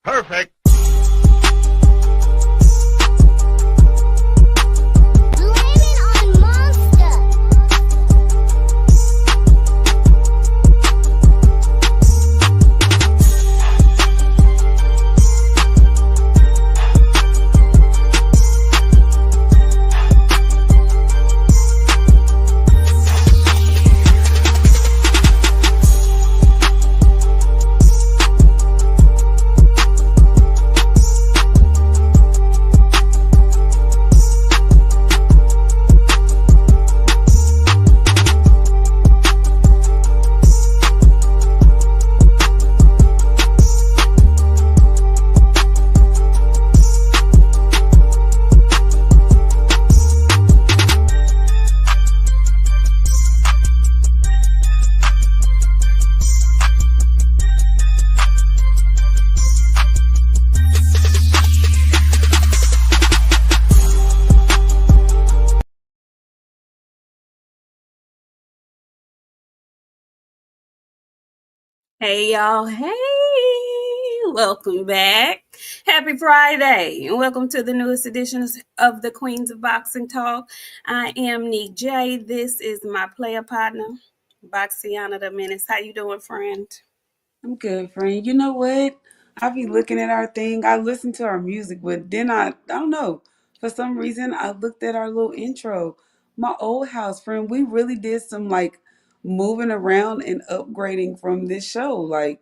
Perfect. Hey y'all, hey, welcome back. Happy Friday, and welcome to the newest edition of the Queens of Boxing Talk. I am Nik-J. This is my player partner, Boxiana the Menace. How you doing, friend? I'm good, friend. You know what? I be looking at our thing. I listen to our music, but then I don't know. For some reason, I looked at our little intro. My old house, friend, we really did some like moving around and upgrading from this show. Like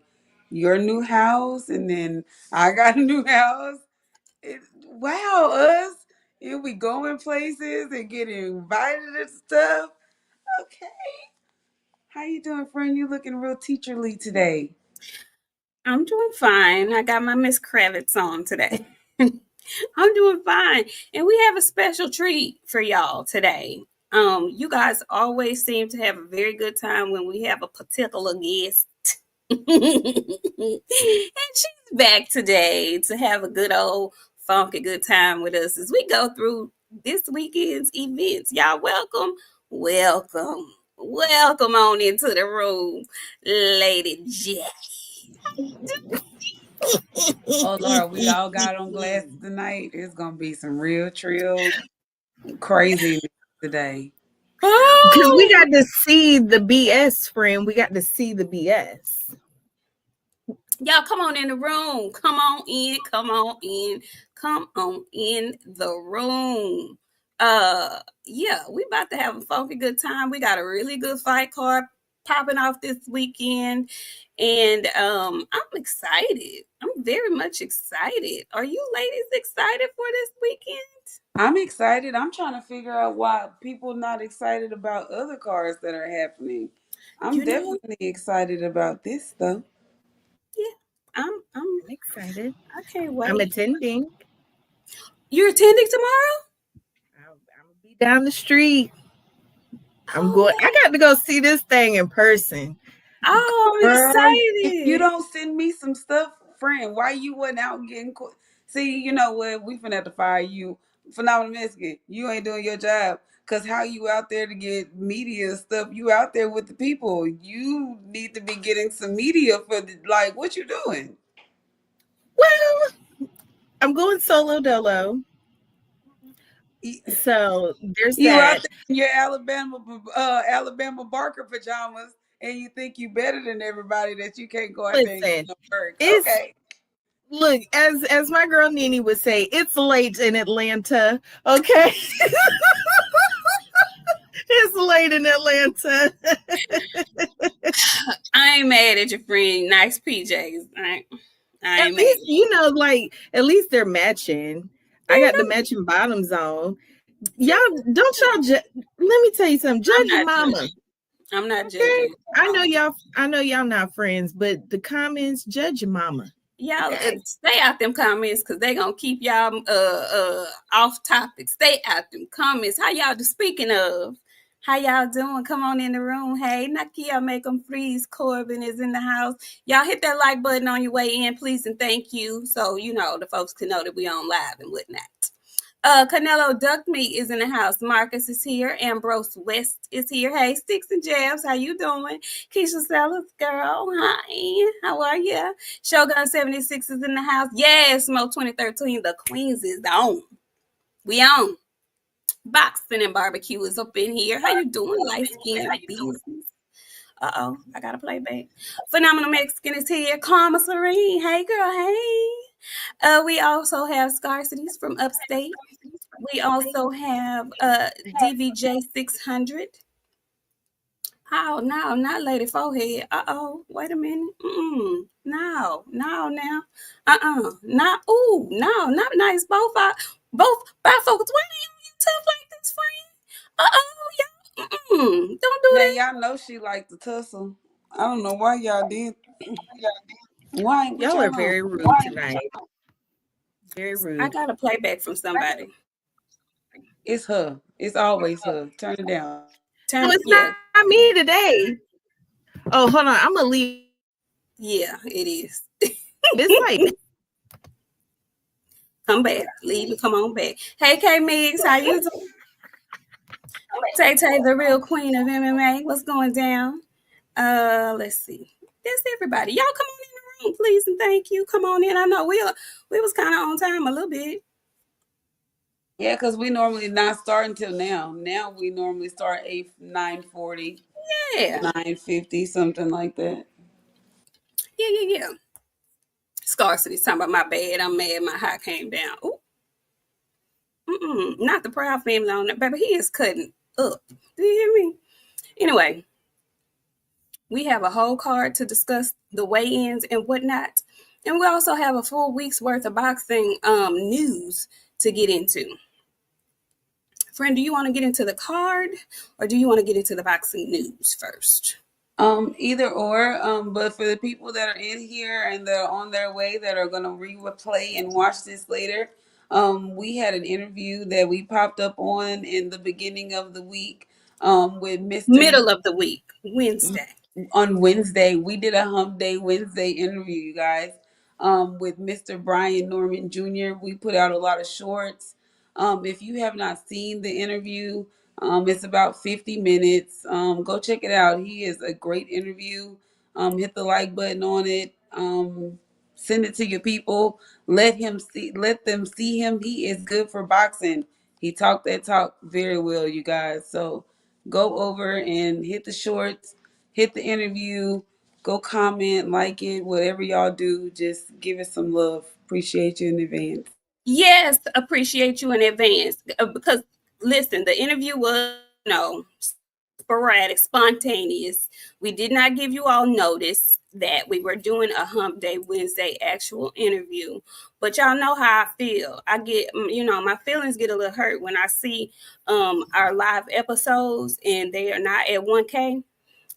your new house, and then I got a new house. Wow, us. And we going places and getting invited and stuff. Okay. How you doing, friend? You looking real teacherly today. I'm doing fine. I got my Miss Kravitz on today. I'm doing fine. And we have a special treat for y'all today. You guys always seem to have a very good time when we have a particular guest. And she's back today to have a good old funky good time with us as we go through this weekend's events. Y'all welcome. Welcome on into the room, Lady J. Oh Lord, we all got on glasses tonight. It's gonna be some real trill craziness today. Because we Oh, got to see the BS, friend. We got to see the BS. y'all come on in the room. Come on in. Come on in. Come on in the room. Yeah, we about to have a funky good time. We got a really good fight card popping off this weekend. And I'm excited. I'm very much excited. Are you ladies excited for this weekend? I'm excited. I'm trying to figure out why people not excited about other cars that are happening. I'm You know, definitely excited about this though. yeah, I'm I'm excited. I can't I'm wait. attending. You're attending tomorrow? I'm gonna be down the street. I'm going. I Oh, got to go see this thing in person. oh, I'm Girl, if you excited. don't send me some stuff, friend, why you wasn't out getting See, you know what? We finna have to fire you. Phenomenal Mexican. You ain't doing your job. Cause how you out there to get media stuff? You out there with the people. You need to be getting some media for like what you doing? Well, I'm going solo dolo. So there's You out that. there in your Alabama Barker pajamas and you think you better than everybody that you can't go out there and get Listen, no work. it's Okay. look as my girl Nene would say, it's late in Atlanta. Okay, it's late in Atlanta. I ain't mad at your friend. Nice PJs. I At ain't mad. least like at least they're matching. There I you got the go. matching bottoms on. Y'all See, don't let me tell you something. I'm Judge your not mama. judging. I'm not Okay. judging. I know y'all not friends, but the comments, judge your mama. Y'all Okay. stay out them comments because they gonna keep y'all off topic. Stay out them comments. How y'all do? Speaking of, how y'all doing? Come on in the room. Hey, Nakia, make them freeze. Corbin is in the house. Y'all hit that like button on your way in, please, and thank you. So you know the folks can know that we on live and whatnot. Canelo Duck Meat is in the house. Marcus is here. Ambrose West is here. Hey, Sticks and Jabs, how you doing? Keisha Sellers, girl, hi. How are you? Shogun 76 is in the house. Yes, Mo 2013, the Queens is on. We on. Boxing and Barbecue is up in here. How you doing, light skin business? Uh-oh, I gotta play back. Phenomenal Mexican is here. Karma Serene. Hey, girl, hey. We also have Scarcities from upstate. We also have DVJ 600. Oh, no, not Lady Forehead. Uh-oh, wait a minute. No, no, now. Not, ooh, no, not nice. Both bifocals. Why are you tough like this, friend? Uh-oh, yeah. Don't do Now that. y'all know she liked the tussle. I don't know why y'all did. Why? What Y'all are y'all on? very rude tonight. Very I rude. got a playback from somebody. It's her. It's always her. Turn it down. No, Turn, it's yeah, not me today. Oh, hold on. I'm gonna leave. yeah, it is. It's like Come back. Leave and come on back. Hey, K Migs, how you doing? Tay Tay, the real queen of MMA. What's going down? Let's see. That's everybody. Y'all come on in the room, please, and thank you. Come on in. I know we was kind of on time a little bit. Yeah, because we normally not start until now. Now we normally start 9:40, Yeah, 9:50, something like that. yeah. Scarcity's talking about my bad. I'm mad. My high came down. Ooh, not the proud family on that, baby. He is cutting up. Do you hear me? Anyway, we have a whole card to discuss the weigh-ins and whatnot. And we also have a full week's worth of boxing news to get into. Friend, do you want to get into the card or do you want to get into the boxing news first? Either or. But for the people that are in here and that are on their way that are gonna replay and watch this later, we had an interview that we popped up on in the beginning of the week, with Mr. Middle of the week, Wednesday. On Wednesday. We did a Hump Day Wednesday interview, you guys, with Mr. Brian Norman Jr. We put out a lot of shorts. If you have not seen the interview, it's about 50 minutes. Go check it out. He is a great interview. Hit the like button on it. Send it to your people. Let them see him. He is good for boxing. He talked that talk very well, you guys. So go over and hit the shorts, hit the interview, go comment, like it, whatever y'all do, just give it some love. Appreciate you in advance. Yes, appreciate you in advance because listen, the interview was, sporadic, spontaneous. We did not give you all notice that we were doing a Hump Day Wednesday actual interview, but y'all know how I feel. I get, my feelings get a little hurt when I see our live episodes and they are not at 1K.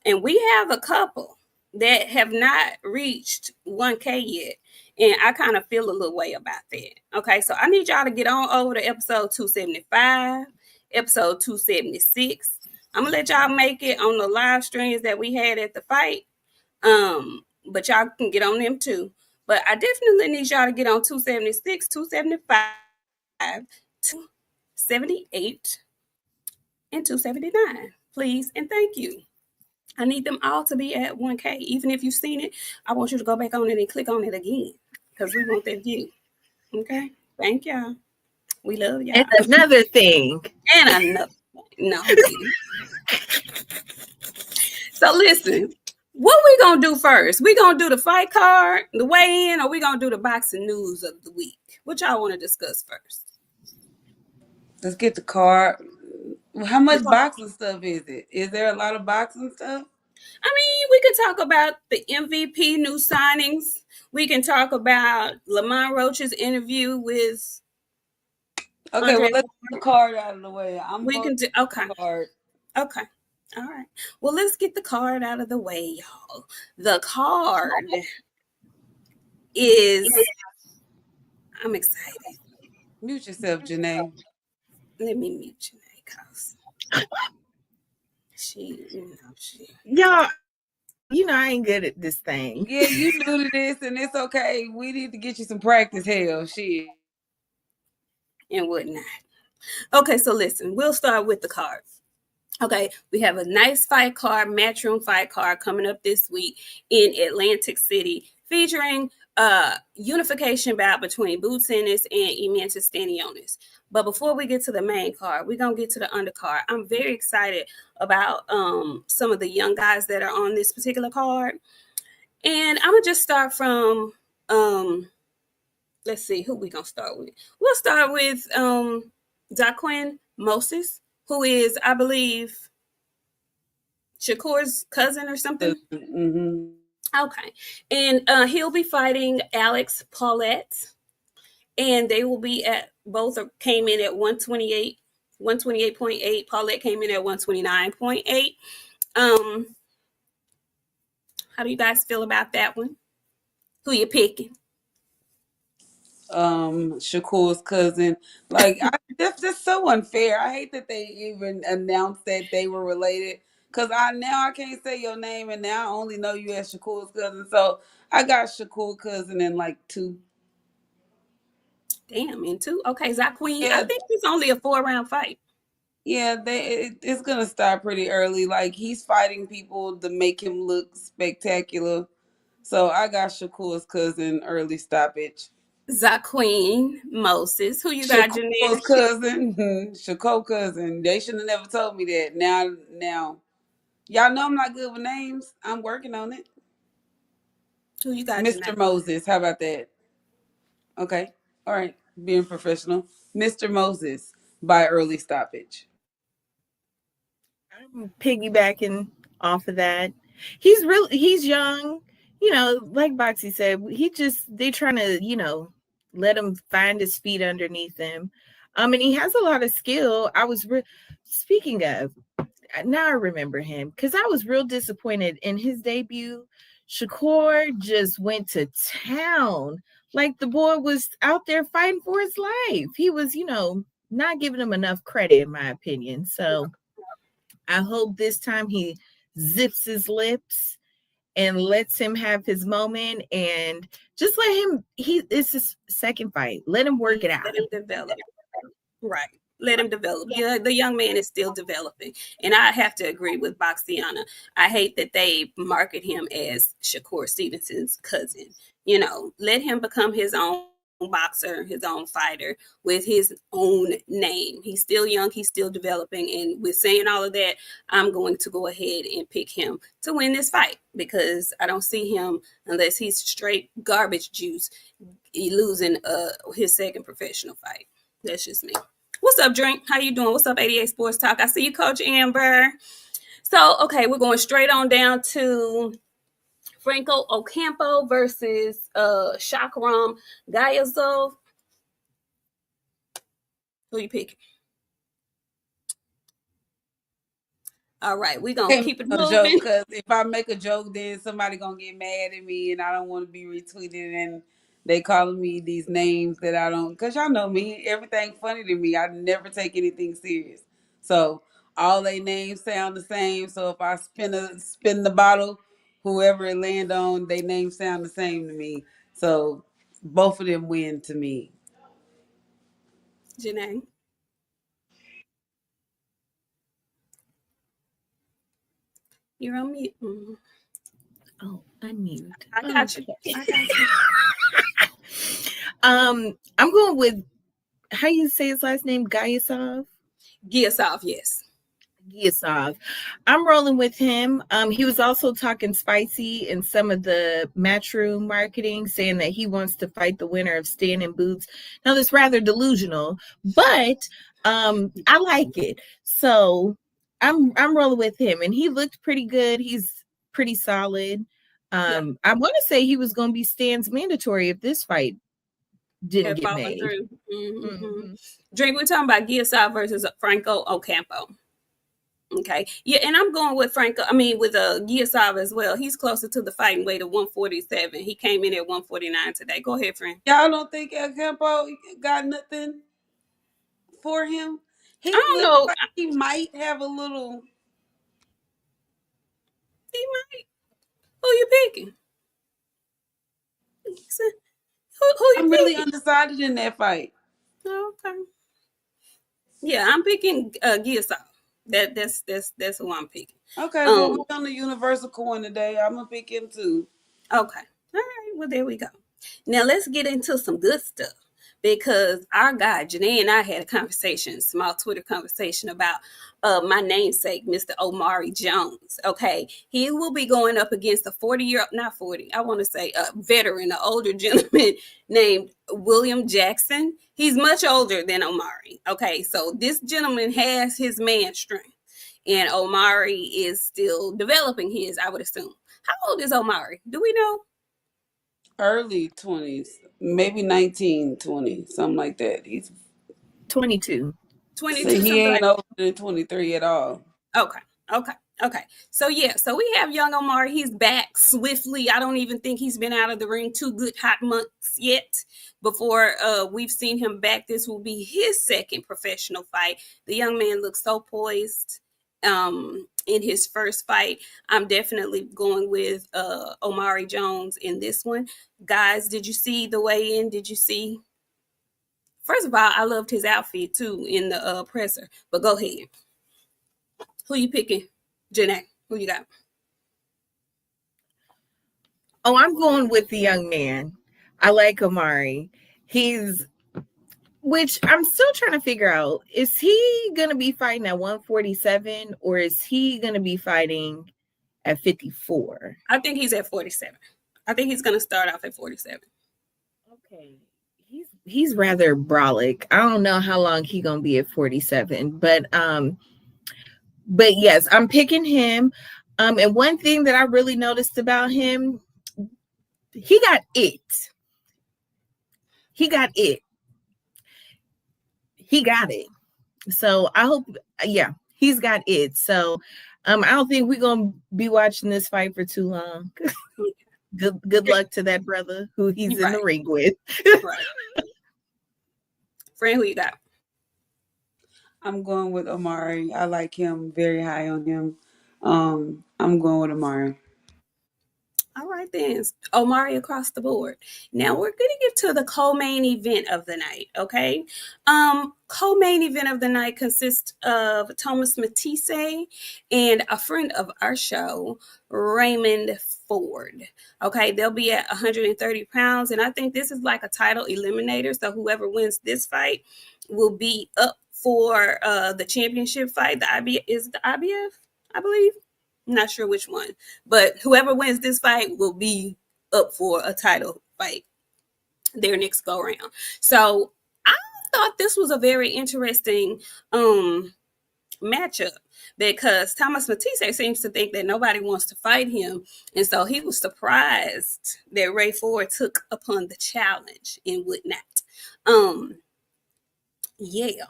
And we have a couple that have not reached 1K yet. And I kind of feel a little way about that. Okay, so I need y'all to get on over to episode 275, episode 276. I'm gonna let y'all make it on the live streams that we had at the fight. But y'all can get on them too. But I definitely need y'all to get on 276, 275, 278, and 279. Please and thank you. I need them all to be at 1K. Even if you've seen it, I want you to go back on it and click on it again because we want that view. Okay? Thank y'all. We love and y'all. another thing. And I know. No, I'm kidding. So listen, what we gonna do first? We gonna do the fight card, the weigh-in, or we gonna do the boxing news of the week? What y'all want to discuss first? Let's get the card. How The much card. boxing stuff is it? Is there a lot of boxing stuff? I mean, we can talk about the MVP new signings. We can talk about Lamont Roach's interview with Okay, Andre. well, let's get the card out of the way. I'm We voting can do okay. for the card. Okay. All right. Well, let's get the card out of the way, y'all. The card is I'm excited. Mute yourself, Janae. Let me mute Janae because she. Y'all, I ain't good at this thing. Yeah, you new to this, and it's okay. We need to get you some practice. Hell, shit. and whatnot. Okay, so listen, we'll start with the card. Okay, we have a nice fight card, matchroom fight card coming up this week in Atlantic City, featuring unification bout between Boots Ennis and Menace Stanionis. But before we get to the main card, we're gonna get to the undercard. I'm very excited about some of the young guys that are on this particular card, and I'm gonna just start from let's see who we gonna start with. We'll start with Jaquin Moses, who is, I believe, Shakur's cousin or something. Mm-hmm. Okay. And he'll be fighting Alex Paulette. And they will be at both came in at 128, 128.8. Paulette came in at 129.8. Um, how do you guys feel about that one? Who you picking? Shakur's cousin. Like, that's just so unfair. I hate that they even announced that they were related. Cause I can't say your name, and now I only know you as Shakur's cousin. So I got Shakur cousin in like two. Damn, in two. Okay, Zach Queen. I Yeah, think it's only a 4 round fight. yeah. It's gonna start pretty early. Like, he's fighting people to make him look spectacular. So I got Shakur's cousin early stoppage. Zach Queen Moses. Who you got, Shakur's Janelle? cousin, Shakur cousin. They should have never told me that. Now, y'all know I'm not good with names. I'm working on it. Who you got, Mr. Janelle? Moses, how about that? Okay, all right, being professional. Mr. Moses by early stoppage. I'm piggybacking off of that. He's young, like Boxy said, they trying to, let him find his feet underneath him. And he has a lot of skill. Speaking of, now I remember him because I was real disappointed in his debut. Shakur just went to town. Like the boy was out there fighting for his life. He was, not giving him enough credit, in my opinion. So I hope this time he zips his lips and lets him have his moment and just let him it's his second fight. Let him work it out. Let him develop. Right. Let him develop. Yeah, the young man is still developing. And I have to agree with Boxiana. I hate that they market him as Shakur Stevenson's cousin. Let him become his own boxer, his own fighter with his own name. He's still young, he's still developing. And with saying all of that, I'm going to go ahead and pick him to win this fight because I don't see him, unless he's straight garbage juice, losing his second professional fight. That's just me. What's up, Drink? How you doing? What's up, 88 Sports Talk? I see you, Coach Amber. So, okay, we're going straight on down to Franco Ocampo versus Shakram Gayazov. Who you pick? All right, we're going to Can't keep it make no joke, moving. because if I make a joke, then somebody gonna get mad at me, and I don't want to be retweeted and they calling me these names that I don't. Cause y'all know me, everything funny to me. I never take anything serious. So all they names sound the same. So if I spin the bottle, whoever it land on, they names sound the same to me. So both of them win to me. Janae, you're on mute. Oh, unmute. I got you. Okay. I got you. I'm going with how you say his last name, Gayasov. Giasov, yes. Giasov. I'm rolling with him. He was also talking spicy in some of the matchroom marketing, saying that he wants to fight the winner of Stan and Boots. Now, that's rather delusional, but I like it. So I'm rolling with him, and he looked pretty good. He's pretty solid. Yeah. I want to say he was going to be Stan's mandatory if this fight didn't Had get fallen made. through. Mm-hmm. Mm-hmm. Drink, we're talking about Giasov versus Franco Ocampo. Okay. Yeah, and I'm going with Franco. I mean, with Giasov as well. He's closer to the fighting weight of 147. He came in at 149 today. Go ahead, friend. Y'all don't think El Campo got nothing for him? I He don't looks know. like he might have a little. He might. Who you picking? Who you I'm really picking? undecided in that fight. Oh, okay. Yeah, I'm picking Gilsaw. That's who I'm picking. Okay, well, we Um, on the universal coin today. I'm gonna pick him too. okay. All right. Well, there we go. Now let's get into some good stuff because our guy Janae and I had a conversation, small Twitter conversation about my namesake, Mr. Omari Jones. Okay, he will be going up against a 40-year, not 40, I want to say a veteran, an older gentleman named William Jackson. He's much older than Omari. Okay, so this gentleman has his man strength, and Omari is still developing his, I would assume. How old is Omari? Do we know? Early 20s, maybe 19, 20, something like that. He's 22. see, 22, he something ain't like older than 23 at all. Okay. Okay. Okay. So yeah, so we have young Omar. He's back swiftly. I don't even think he's been out of the ring 2 good hot months yet. Before we've seen him back, this will be his second professional fight. The young man looks so poised. In his first fight, I'm definitely going with Omari Jones in this one. Guys, did you see the weigh in? Did you see? First of all, I loved his outfit too in the presser. But go ahead. Who you picking? Janae, who you got? Oh, I'm going with the young man. I like Omari. He's, which I'm still trying to figure out, is he going to be fighting at 147 or is he going to be fighting at 54? I think he's at 47. I think he's going to start off at 47. Okay. He's rather brolic. I don't know how long he's going to be at 47, but yes, I'm picking him. And one thing that I really noticed about him, he got it. He got it. He got it. So I hope, yeah, he's got it. So I don't think we're gonna be watching this fight for too long. Good luck to that brother who he's in the ring with. Right. Friend, who you got? I'm going with Omari. I like him, very high on him. I'm going with Omari. All right, then. Omari across the board. Now we're going to get to the co-main event of the night, okay? Co-main event of the night consists of Thomas Matisse and a friend of our show, Raymond Ford. Okay, they'll be at 130 pounds, and I think this is like a title eliminator, so whoever wins this fight will be up for the championship fight. The IBF, is the IBF, I believe. I'm not sure which one, but whoever wins this fight will be up for a title fight their next go round. So I thought this was a very interesting matchup because Thomas Matisse seems to think that nobody wants to fight him, and so he was surprised that Ray Ford took upon the challenge and whatnot. Yeah,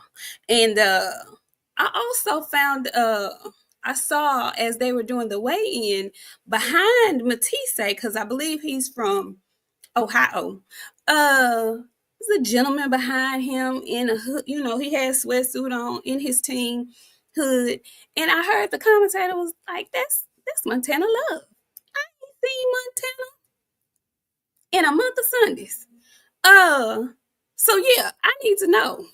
and I also found I saw as they were doing the weigh-in behind Matisse, because I believe he's from Ohio. There's a gentleman behind him in a hood, he had a sweatsuit on in his team hood. And I heard the commentator was like, that's Montana Love. I ain't seen Montana in a month of Sundays. So yeah, I need to know.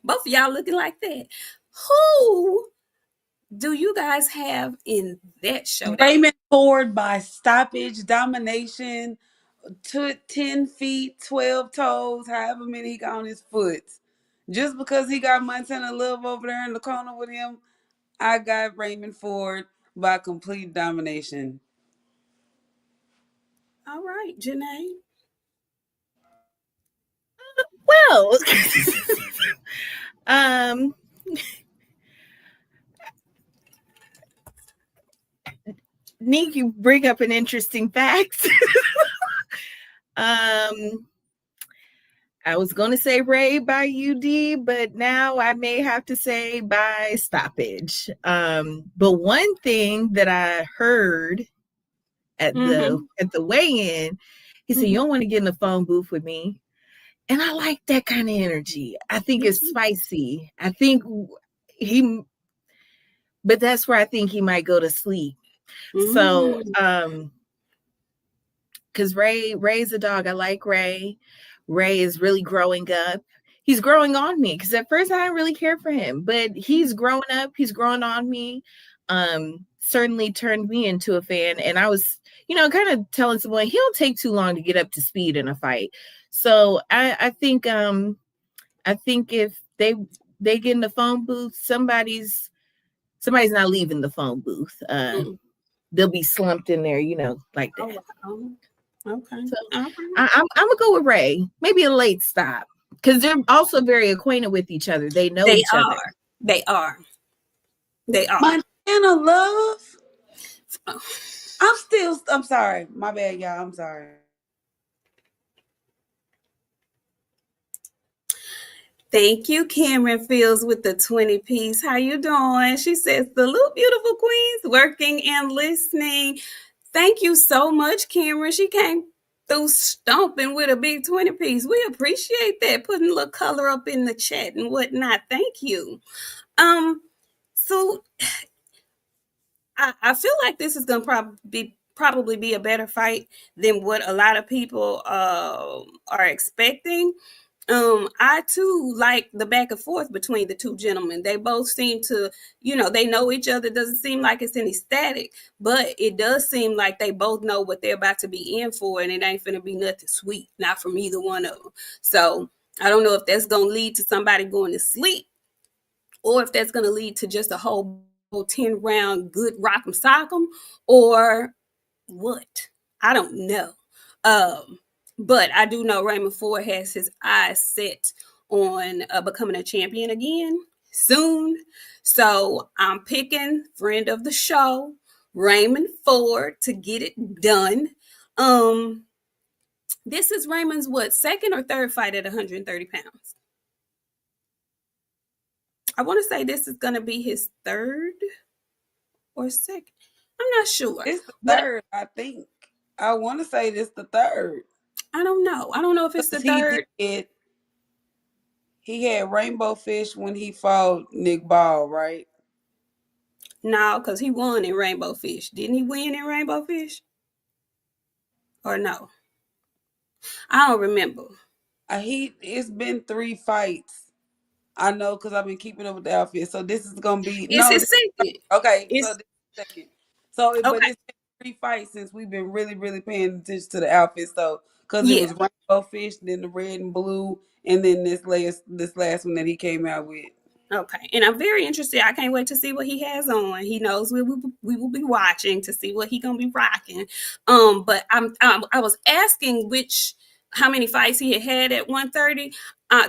Both of y'all looking like that. Who do you guys have in that showdown? Raymond Ford by stoppage, domination, 10 feet, 12 toes, however many he got on his foot. Just because he got Montana Love over there in the corner with him, I got Raymond Ford by complete domination. All right, Janae. Well, um, Nick, you bring up an interesting fact. I was going to say Ray by UD, but now I may have to say by stoppage. But one thing that I heard at the weigh-in, he said, "You don't want to get in the phone booth with me." And I like that kind of energy. I think it's spicy. I think but that's where I think he might go to sleep. So, because Ray's a dog. I like Ray. Ray is really growing up. he's growing on me, because at first I didn't really care for him, but he's growing up, he's growing on me. Certainly turned me into a fan, and I was, kind of telling someone he don't take too long to get up to speed in a fight. So I think if they get in the phone booth, somebody's not leaving the phone booth. They'll be slumped in there, like that. Oh, okay. So Okay. I'm gonna go with Ray. Maybe a late stop, because they're also very acquainted with each other. They know They each other. are. They are. They are. Montana love. Oh. I'm sorry. My bad, y'all. I'm sorry. Thank you, Cameron Fields with the 20 piece. How you doing? She says, the little beautiful queens working and listening. Thank you so much, Cameron. She came through stomping with a big 20 piece. We appreciate that. Putting a little color up in the chat and whatnot. Thank you. So I feel like this is gonna probably be a better fight than what a lot of people are expecting. I too like the back and forth between the two gentlemen. They both seem to, they know each other. It doesn't seem like it's any static, but it does seem like they both know what they're about to be in for, and it ain't finna be nothing sweet, not from either one of them. So I don't know if that's gonna lead to somebody going to sleep, or if that's gonna lead to just a whole 10-round good rock'em sock'em, or what. I don't know. But I do know Raymond Ford has his eyes set on becoming a champion again soon. So I'm picking friend of the show, Raymond Ford, to get it done. This is Raymond's second or third fight at 130 pounds? I want to say this is going to be his third or second. I'm not sure. It's the But third, I think. I want to say this the third. I don't know. I don't know if it's the third. He had Rainbow Fish when he fought Nick Ball, right? No, because he won in Rainbow Fish. Didn't he win in Rainbow Fish? Or no? I don't remember. It's been 3 fights. I know because I've been keeping up with the outfit. So this is gonna be It's no. his second. Okay, so It's this is second. So, but okay. it's been 3 fights since we've been really, really paying attention to the outfit. So, because it Yeah. was Rainbow Fish, then the red and blue, and then this last one that he came out with. Okay, and I'm very interested. I can't wait to see what he has on. He knows we will be watching to see what he gonna be rocking. But I was asking how many fights he had at 130.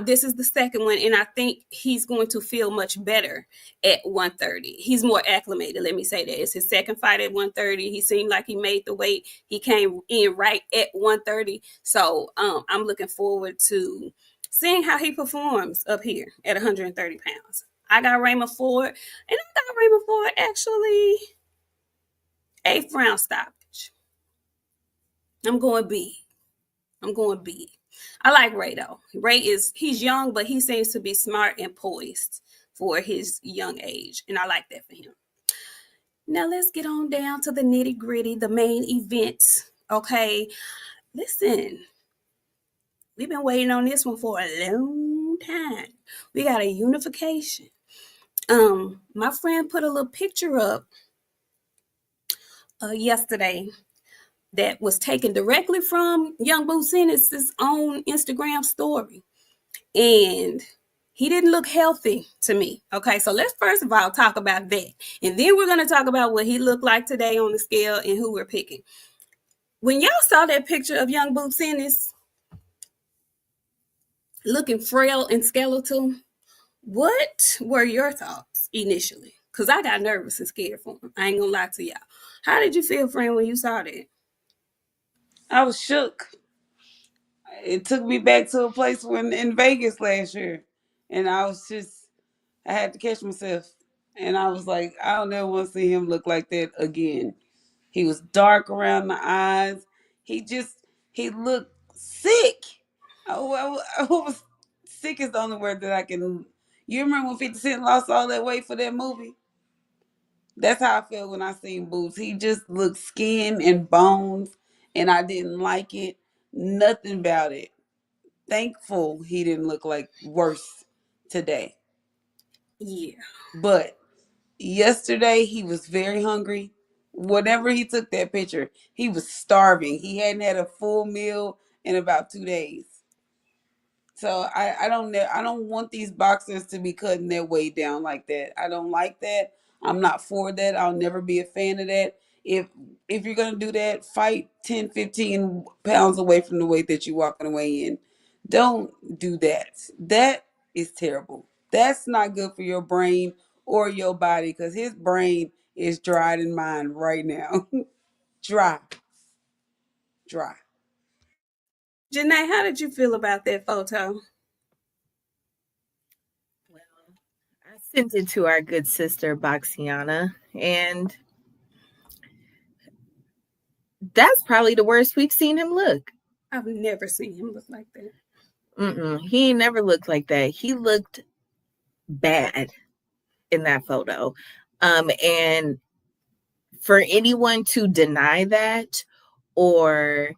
This is the second one, and I think he's going to feel much better at 130. He's more acclimated. Let me say that it's his second fight at 130. He seemed like he made the weight. He came in right at 130. So I'm looking forward to seeing how he performs up here at 130 pounds. I got Raymond Ford, and I got Raymond Ford actually 8th round stoppage. I'm going B. I'm going B. I like Ray though. He's young, but he seems to be smart and poised for his young age, and I like that for him. Now let's get on down to the nitty gritty, the main event. Okay, listen, we've been waiting on this one for a long time. We got a unification. My friend put a little picture up yesterday that was taken directly from Young Boots Ennis' own Instagram story, and he didn't look healthy to me. Okay, so let's first of all talk about that, and then we're going to talk about what he looked like today on the scale and who we're picking. When y'all saw that picture of Young Boots Ennis looking frail and skeletal, what were your thoughts initially? Because I got nervous and scared for him. I ain't gonna lie to y'all. How did you feel, friend, when you saw that? I was shook. It took me back to a place when in Vegas last year, and I had to catch myself, and I was like, I don't ever want to see him look like that again. He was dark around the eyes. He looked sick. I was sick is the only word that I can. You remember when 50 Cent lost all that weight for that movie? That's how I felt when I seen Boots. He just looked skin and bones, and I didn't like it. Nothing about it. thankful he didn't look like worse today. Yeah. But yesterday he was very hungry. Whenever he took that picture, he was starving. He hadn't had a full meal in about 2 days. So I don't want these boxers to be cutting their weight down like that. I don't like that. I'm not for that. I'll never be a fan of that. If you're gonna do that, fight 10, 15 pounds away from the weight that you're walking away in. Don't do that. That is terrible. That's not good for your brain or your body because his brain is dried in mine right now. Dry. Dry. Janae, how did you feel about that photo? Well, I sent it to our good sister Boxiana, and that's probably the worst we've seen him look. I've never seen him look like that. He never looked like that. He looked bad in that photo. And for anyone to deny that, or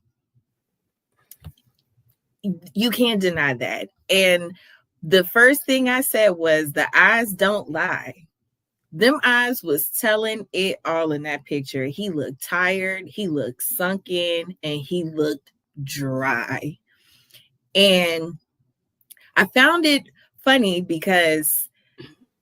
you can't deny that. And the first thing I said was the eyes don't lie. Them eyes was telling it all in that picture. He looked tired, he looked sunken, and he looked dry. And I found it funny because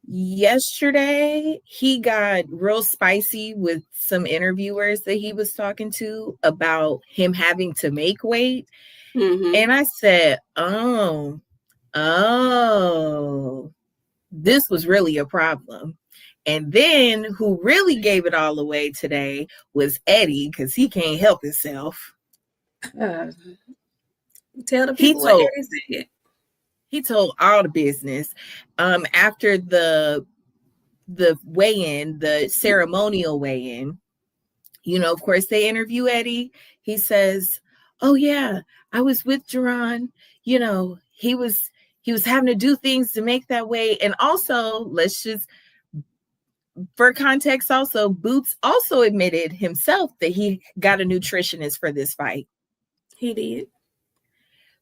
yesterday he got real spicy with some interviewers that he was talking to about him having to make weight. Mm-hmm. And I said, this was really a problem. And then who really gave it all away today was Eddie, because he can't help himself. Tell the people what Eddie said. He told all the business. After the weigh-in, the ceremonial weigh-in, of course they interview Eddie. He says, "Oh yeah, I was with Jerron. He was having to do things to make that weight." And also, let's just, for context, also, Boots also admitted himself that he got a nutritionist for this fight. He did.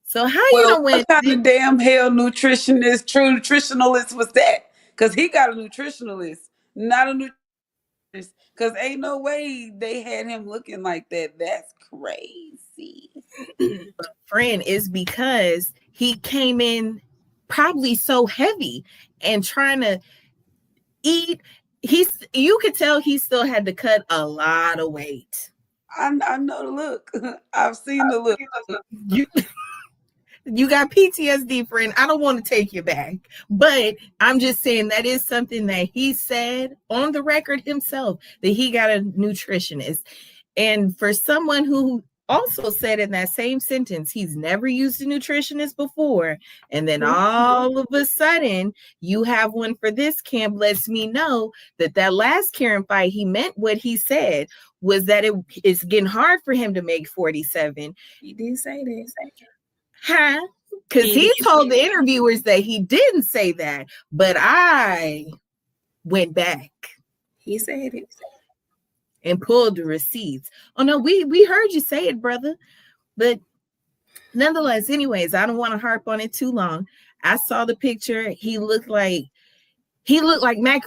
So how Well, when what kind of damn hell true nutritionalist was that? Because he got a nutritionalist, not a nutritionist. Because ain't no way they had him looking like that. That's crazy. friend is because he came in probably so heavy and trying to eat. You could tell he still had to cut a lot of weight. I know the look. I've seen the look. You got PTSD, friend. I don't want to take you back, but I'm just saying that is something that he said on the record himself, that he got a nutritionist. And for someone who also said in that same sentence he's never used a nutritionist before, and then all of a sudden you have one for this camp, lets me know that last Karen fight, he meant what he said, was that it's getting hard for him to make 47. He did say that. Huh? Because he told the interviewers that he didn't say that, but I went back. He said it. And pulled the receipts. Oh no, we heard you say it, brother. But nonetheless, anyways, I don't want to harp on it too long. I saw the picture. He looked like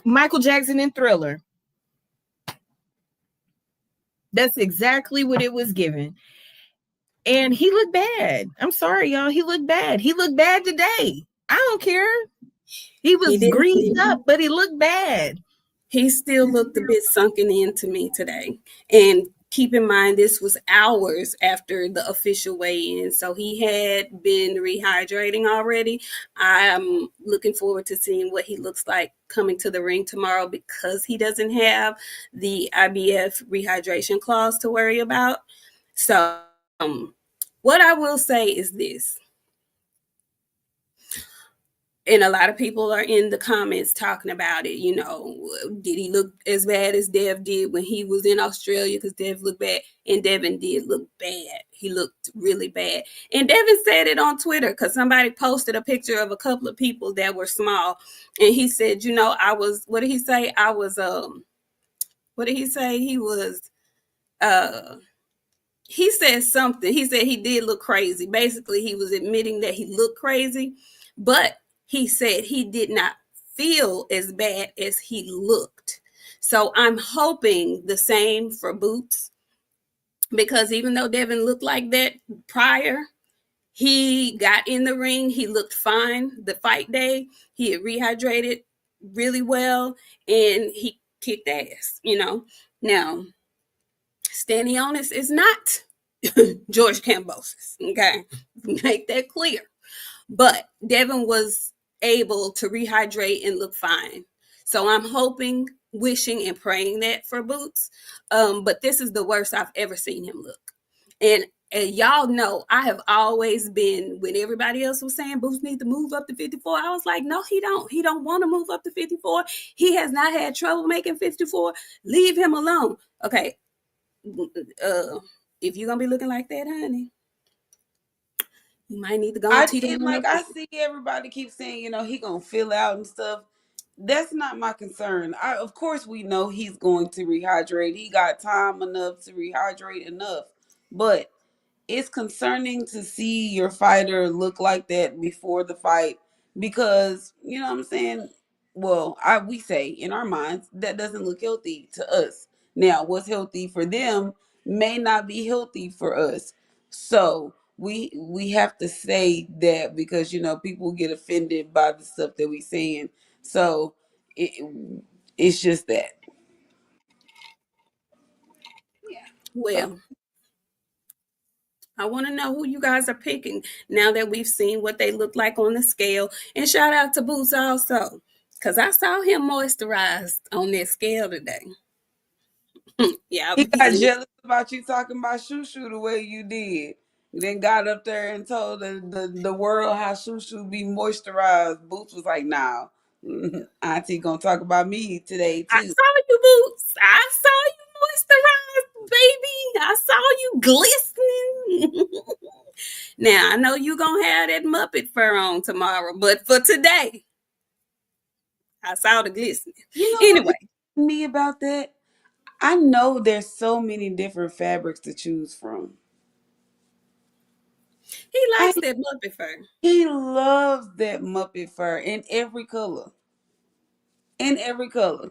Michael Jackson in Thriller. That's exactly what it was given. And he looked bad. I'm sorry, y'all. He looked bad. He looked bad today. I don't care. He was greased up, but he looked bad. He still looked a bit sunken in to me today. And keep in mind, this was hours after the official weigh-in. So he had been rehydrating already. I'm looking forward to seeing what he looks like coming to the ring tomorrow, because he doesn't have the IBF rehydration clause to worry about. So what I will say is this. And a lot of people are in the comments talking about it. Did he look as bad as Dev did when he was in Australia? Because Dev looked bad, and Devin did look bad. He looked really bad. And Devin said it on Twitter, because somebody posted a picture of a couple of people that were small. And he said, what did he say? What did he say? He was, he said something. He said he did look crazy. Basically, he was admitting that he looked crazy, but he said he did not feel as bad as he looked. So I'm hoping the same for Boots, because even though Devin looked like that prior, he got in the ring. He looked fine the fight day. He had rehydrated really well, and he kicked ass. Now, Stanionis is not George Cambosis. Okay, make that clear. But Devin was able to rehydrate and look fine. So I'm hoping, wishing, and praying that for Boots. But this is the worst I've ever seen him look. And y'all know I have always been, when everybody else was saying Boots need to move up to 54, I was like, no, he don't. He don't want to move up to 54. He has not had trouble making 54. Leave him alone. Okay. If you're gonna be looking like that, honey, you might need to go and tee the one up. I see everybody keep saying, he gonna fill out and stuff. That's not my concern. Of course we know he's going to rehydrate. He got time enough to rehydrate enough. But it's concerning to see your fighter look like that before the fight, because you know what I'm saying. Well, we say in our minds that doesn't look healthy to us. Now, what's healthy for them may not be healthy for us. So we have to say that, because people get offended by the stuff that we saying. So it, it's just that. Yeah. So Well, I want to know who you guys are picking now that we've seen what they look like on the scale. And shout out to Boots also, because I saw him moisturized on that scale today. Yeah, he got jealous about you talking about Shushu the way you did. Then got up there and told the world how Shushu be moisturized. Boots was like, nah, Auntie gonna talk about me today I too. saw you, Boots. I saw you moisturized, baby. I saw you glistening. Now, I know you going to have that Muppet fur on tomorrow, but for today, I saw the glistening. You know what Anyway, gets me about that? I know there's so many different fabrics to choose from. he I likes that Muppet fur. He loves that Muppet fur in every color. In every color.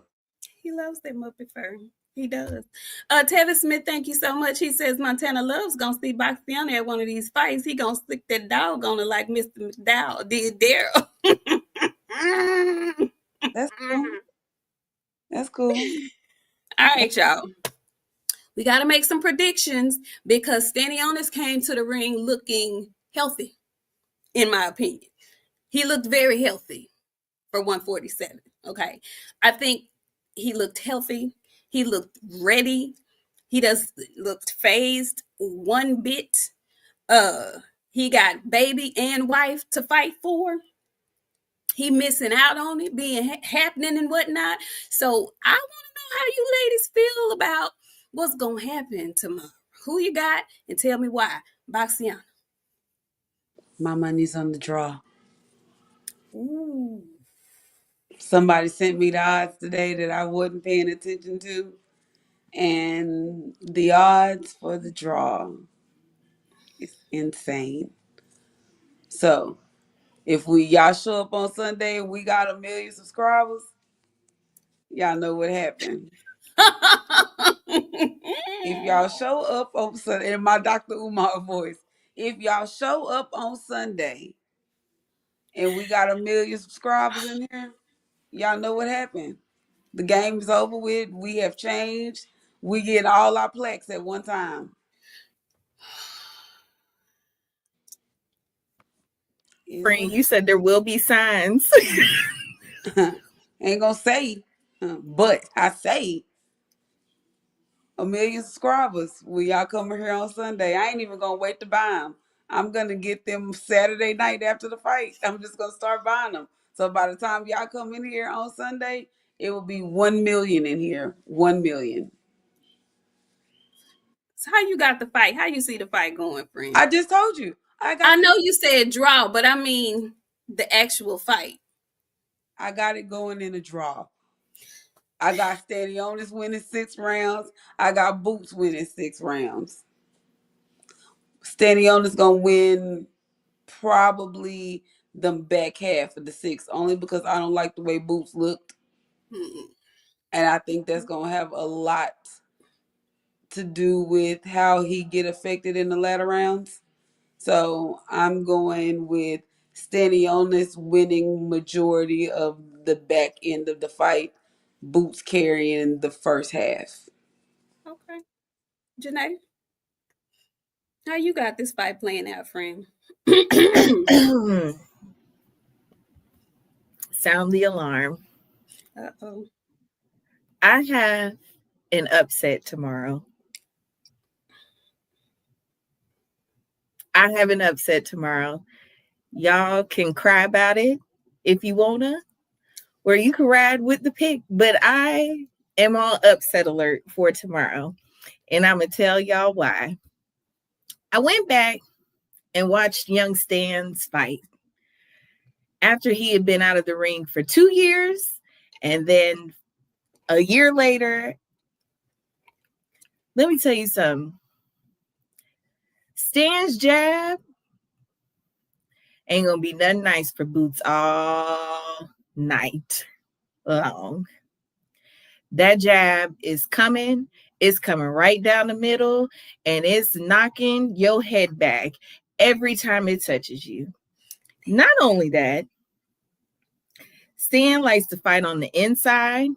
He loves that Muppet fur. He does. Tevin Smith, thank you so much. He says Montana Love's gonna see Boxiana at one of these fights. He gonna stick that dog on it like Mr. McDowell did Daryl. That's cool. That's cool. All right, y'all. We got to make some predictions because Stanionis came to the ring looking healthy, in my opinion. He looked very healthy for 147. Okay. I think he looked healthy. He looked ready. He does looked phased one bit. Uh he got baby and wife to fight for. He missing out on it being happening and whatnot. So I want to know how you ladies feel about what's gonna happen tomorrow. Who you got and tell me why. Boxiana. My money's on the draw. Ooh. Somebody sent me the odds today that I wasn't paying attention to, and the odds for the draw is insane. So if y'all show up on Sunday and we got 1 million subscribers, y'all know what happened. If y'all show up on Sunday, in my Dr. Umar voice, if y'all show up on Sunday and we got 1 million subscribers in here, y'all know what happened. The game is over with. We have changed. We get all our plaques at one time. Is Friend, what you said there will be signs. ain't gonna say, but I say 1 million subscribers. When y'all come here on Sunday, I ain't even gonna wait to buy them. I'm gonna get them Saturday night after the fight. I'm just gonna start buying them. So by the time y'all come in here on Sunday, it will be 1 million in here. 1 million. So how you got the fight? How you see the fight going, friend? I just told you. I know you said draw, but I mean the actual fight. I got it going in a draw. I got Stanionis winning 6 rounds. I got Boots winning 6 rounds. Stanionis gonna win probably the back half of the 6, only because I don't like the way Boots looked, Mm-mm. and I think that's gonna have a lot to do with how he get affected in the latter rounds. So I'm going with Stanionis winning majority of the back end of the fight, Boots carrying the first half. Okay. Janae, how you got this fight playing out, friend? Sound the alarm. Uh-oh. I have an upset tomorrow. I have an upset tomorrow. Y'all can cry about it if you wanna, or you can ride with the pick. But I am on upset alert for tomorrow. And I'm gonna tell y'all why. I went back and watched young Stan's fight after he had been out of the ring for 2 years, and then a year later. Let me tell you something. Stan's jab ain't gonna be nothing nice for Boots all night long. That jab is coming. It's coming right down the middle, and it's knocking your head back every time it touches you. Not only that, Stan likes to fight on the inside.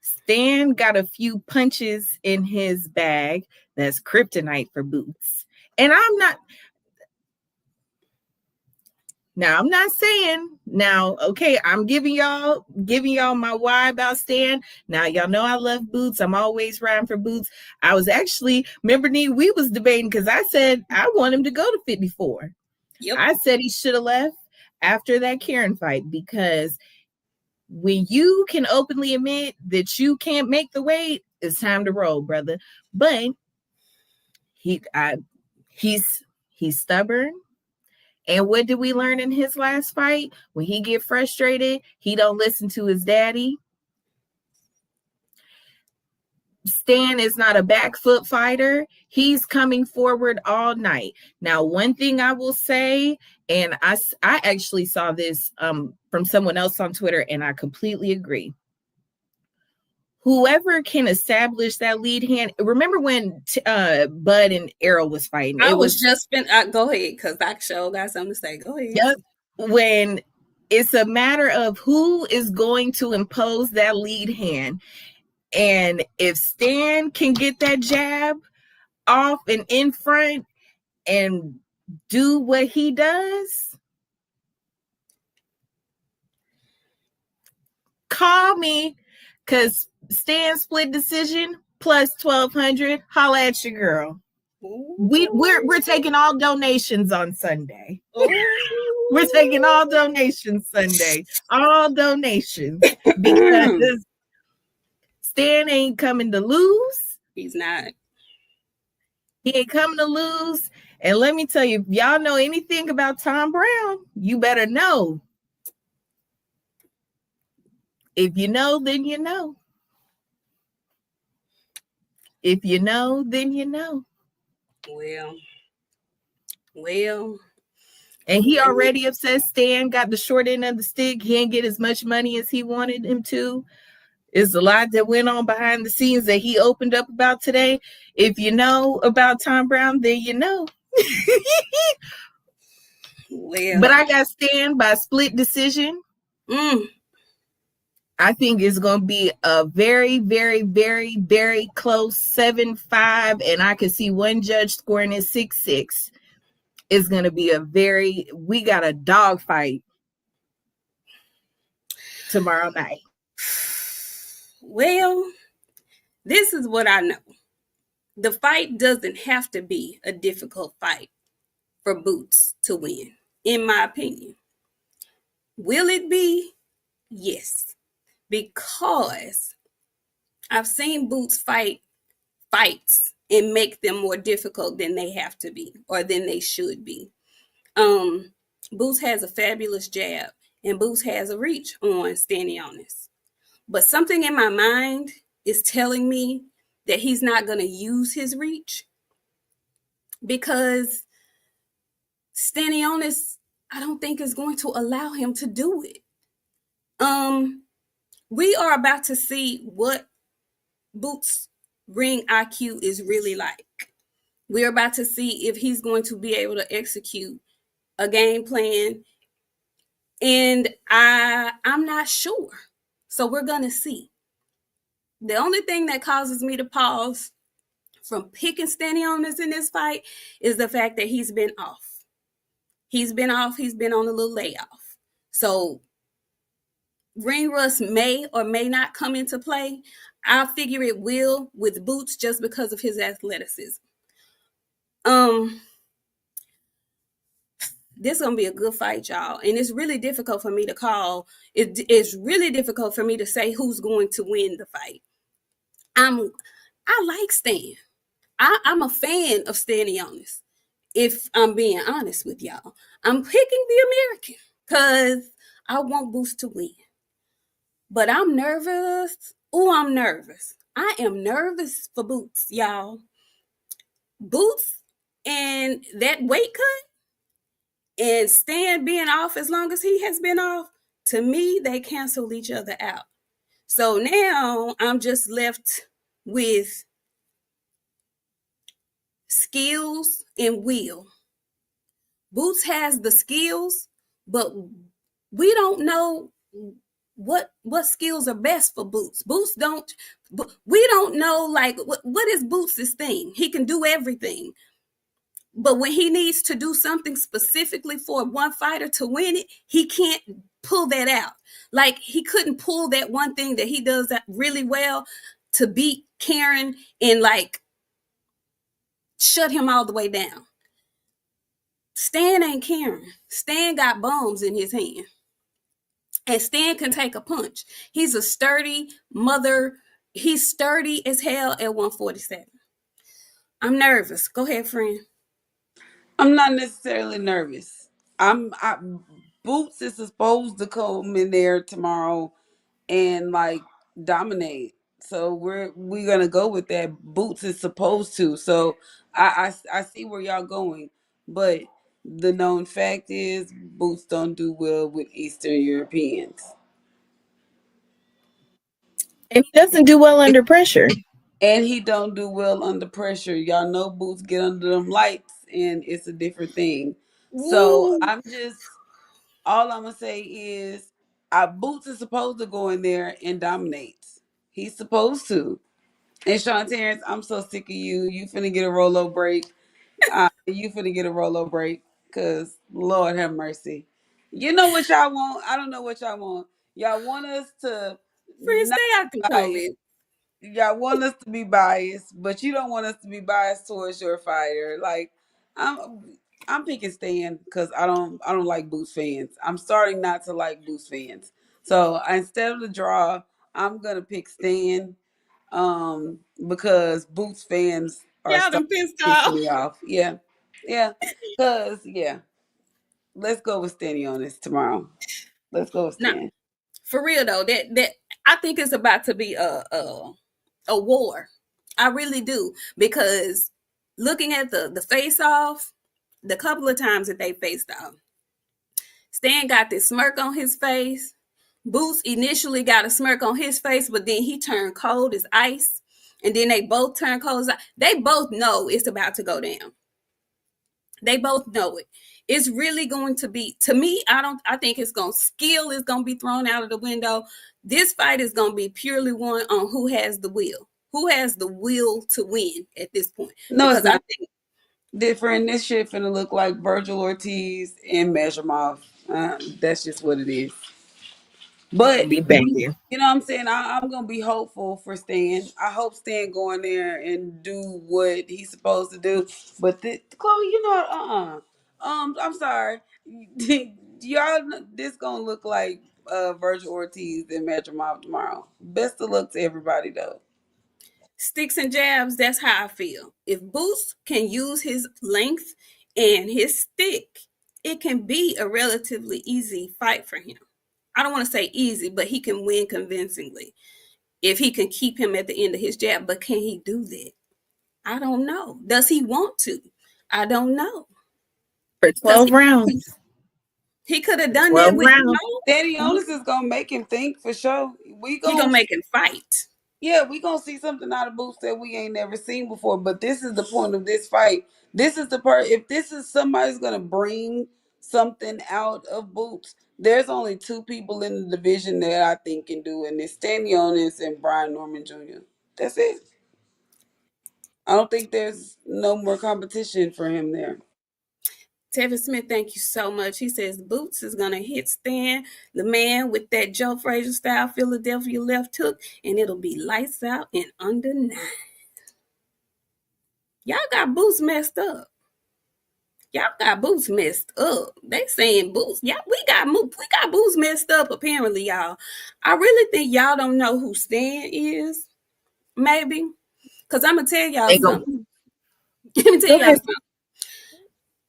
Stan got a few punches in his bag that's kryptonite for Boots. And I'm not saying now, okay, I'm giving y'all my why about Stan. Now y'all know I love Boots. I'm always riding for Boots. I was actually, remember, we was debating because I said I want him to go to 54. Yep. I said he should have left after that Karen fight, because when you can openly admit that you can't make the weight, it's time to roll, brother. But he's stubborn. And what did we learn in his last fight? When he get frustrated, he don't listen to his daddy. Stan is not a back foot fighter. He's coming forward all night. Now, one thing I will say, and I actually saw this from someone else on Twitter, and I completely agree. Whoever can establish that lead hand. Remember when Bud and Errol was fighting? I was just been. Go ahead, because I sure got something to say. Go ahead. Yep. When it's a matter of who is going to impose that lead hand. And if Stan can get that jab off and in front and do what he does, call me, because Stan split decision plus 1,200. Holla at your girl. We're taking all donations on Sunday. We're taking all donations Sunday. All donations. Because Stan ain't coming to lose. He's not. He ain't coming to lose. And let me tell you, if y'all know anything about Tom Brown, you better know. If you know, then you know. If you know, then you know. Well. And he already upset Stan got the short end of the stick. He didn't get as much money as he wanted him to. There's a lot that went on behind the scenes that he opened up about today. If you know about Tom Brown, then you know. But I got Stan by split decision. I think it's going to be a very, very, very, very close 7-5, and I can see one judge scoring it 6-6. It's going to be we got a dog fight tomorrow night. Well, this is what I know. The fight doesn't have to be a difficult fight for Boots to win, in my opinion. Will it be? Yes. Because I've seen Boots fights and make them more difficult than they have to be or than they should be. Boots has a fabulous jab, and Boots has a reach on Stanionis. But something in my mind is telling me that he's not going to use his reach, because Stanionis, I don't think is going to allow him to do it. We are about to see what Boots' ring IQ is really like. We're about to see if he's going to be able to execute a game plan, and I'm not sure. So we're gonna see. The only thing that causes me to pause from picking Stanionis in this fight is the fact that he's been off. He's been off. He's been on a little layoff. So ring rust may or may not come into play. I figure it will with Boots just because of his athleticism. This is gonna be a good fight, y'all, and it's really difficult for me to call. It's really difficult for me to say who's going to win the fight. I like Stan. I'm a fan of Stanionis. If I'm being honest with y'all, I'm picking the American because I want Boost to win. But I'm nervous. Oh, I'm nervous. I am nervous for Boots, y'all. Boots and that weight cut and Stan being off as long as he has been off, to me, they cancel each other out. So now I'm just left with skills and will. Boots has the skills, but we don't know what skills are best for Boots. Boots don't. We don't know like what is Boots' thing. He can do everything, but when he needs to do something specifically for one fighter to win it, he can't pull that out. Like he couldn't pull that one thing that he does that really well to beat Karen and like shut him all the way down. Stan ain't Karen. Stan got bombs in his hand. And Stan can take a punch. He's a sturdy mother. He's sturdy as hell at 147. I'm nervous. Go ahead, friend. I'm not necessarily nervous. Boots is supposed to come in there tomorrow and like dominate. So we're gonna go with that. Boots is supposed to. So I see where y'all going, but the known fact is Boots don't do well with Eastern Europeans, And he doesn't do well under pressure. and he don't do well under pressure. Y'all know Boots get under them lights, and it's a different thing. So Ooh. I'm just all I'm gonna say is, Boots is supposed to go in there and dominate. He's supposed to. And Sean Terrence, I'm so sick of you. You finna get a Rolo break. You finna get a Rolo break. Cause Lord have mercy. You know what y'all want? I don't know what y'all want. Y'all want us to Friend, not stay out the bias. comments. Y'all want us to be biased, but you don't want us to be biased towards your fighter. Like I'm picking Stan because I don't like Boost fans. I'm starting not to like Boost fans. So instead of the draw, I'm gonna pick Stan because Boots fans are Y'all starting done pissed to piss off. me off. Yeah, yeah, because yeah, let's go with Stanny on this tomorrow. Let's go with Now, Stan. for real though, that I think it's about to be a war. I really do because looking at the face off, the couple of times that they faced off, Stan got this smirk on his face. Boots initially got a smirk on his face, but then he turned cold as ice. And then they both turned cold as ice. They both know it's about to go down. They both know it. It's really going to be, to me, I think it's going to, skill is going to be thrown out of the window. This fight is going to be purely one on who has the will. Who has the will to win at this point? No, it's Because I not think different. This shit finna look like Virgil Ortiz and Measure Mouth. That's just what it is. It's But gonna be banging. you know what I'm saying? I'm gonna be hopeful for Stan. I hope Stan go in there and do what he's supposed to do. But Chloe, you know, I'm sorry. Y'all, this gonna look like Virgil Ortiz and Metro Mob tomorrow. Best of luck to everybody though. sticks and jabs, that's how I feel. If Boots can use his length and his stick, it can be a relatively easy fight for him. I don't want to say easy, but he can win convincingly if he can keep him at the end of his jab. But can he do that? I don't know. Does he want to? I don't know. For because 12 rounds. he could have done that 12 with, rounds. Stanionis is gonna make him think for sure. We he gonna gonna make him fight. Yeah, we gonna see something out of Boots that we ain't never seen before. But this is the point of this fight. This is the part. If this is somebody's gonna bring something out of Boots, there's only two people in the division that I think can do it, and it's Stanionis and Brian Norman Jr. That's it. I don't think there's no more competition for him there. Tevin Smith, thank you so much. He says Boots is gonna hit Stan, the man with that Joe Frazier style Philadelphia left hook, and it'll be lights out in under 9. Y'all got Boots messed up. Y'all got Boots messed up. They saying Boots. Yeah, we got Boots messed up. Apparently, y'all. I really think y'all don't know who Stan is. Maybe, cause I'm gonna tell y'all They go. something. Let me tell Go y'all ahead. something.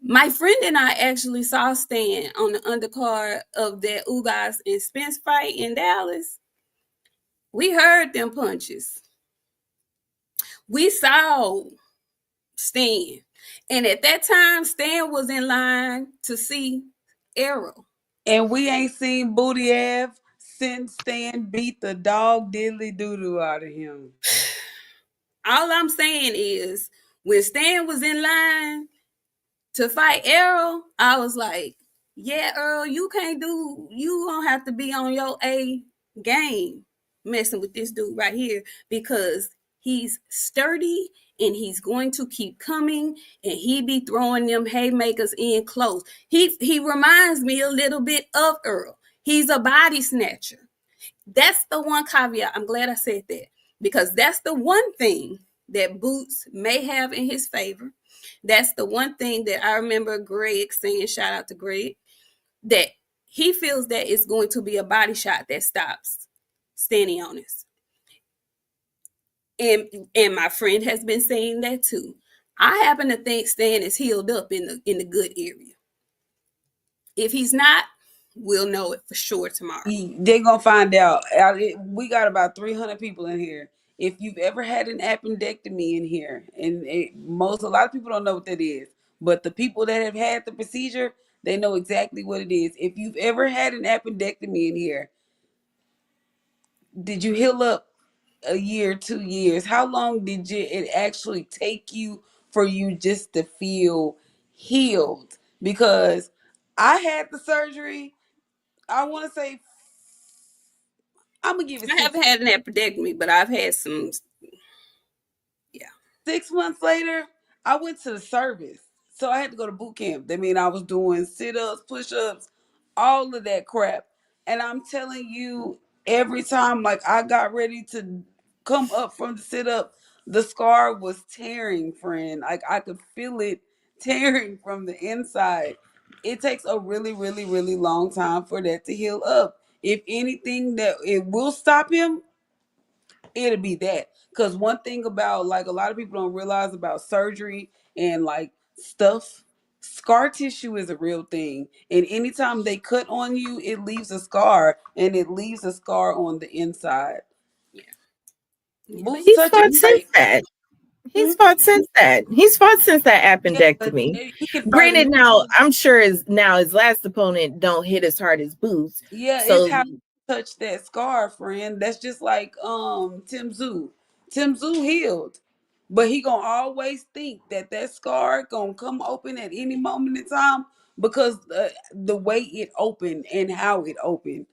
My friend and I actually saw Stan on the undercard of that Ugas and Spence fight in Dallas. We heard them punches. We saw Stan. And at that time, Stan was in line to see Arrow. And we ain't seen Booty Ave since Stan beat the dog diddly doo doo out of him. All I'm saying is, when Stan was in line to fight Arrow, I was like, yeah, Earl, you don't have to be on your A game messing with this dude right here, because he's sturdy and he's going to keep coming, and he be throwing them haymakers in close. He reminds me a little bit of Earl. He's a body snatcher. That's the one caveat. I'm glad I said that, because that's the one thing that Boots may have in his favor. That's the one thing that I remember Greg saying, shout out to Greg, that he feels that it's going to be a body shot that stops Stanionis. And my friend has been saying that too. I happen to think Stan is healed up in the good area. If he's not, we'll know it for sure tomorrow. They're gonna find out. We got about 300 people in here. If you've ever had an appendectomy in here, and a lot of people don't know what that is, but the people that have had the procedure, they know exactly what it is. If you've ever had an appendectomy in here, did you heal up a year, 2 years? How long did it actually take you for you just to feel healed? Because I had the surgery. I want to say I'm gonna give it I six. haven't had an appendectomy, but I've had some. Yeah. 6 months later, I went to the service. So I had to go to boot camp. That mean I was doing sit-ups, push-ups, all of that crap. And I'm telling you, every time like I got ready to come up from the sit-up, the scar was tearing, friend. Like I could feel it tearing from the inside. It takes a really, really, really long time for that to heal up. If anything that it will stop him, it'll be that. Because one thing about like a lot of people don't realize about surgery and like stuff, scar tissue is a real thing. And anytime they cut on you, it leaves a scar, and it leaves a scar on the inside. Yeah. Yeah. Boots He's touch it fought since right. that. Hmm? He's fought since that. He's fought since that Yeah, but appendectomy. he can fight Granted, him. now I'm sure his last opponent don't hit as hard as Boots. Yeah, it's So how you touch that scar, friend. That's just like Tim Zoo. Tim Zoo healed, but he gonna always think that that scar gonna come open at any moment in time because the way it opened and how it opened.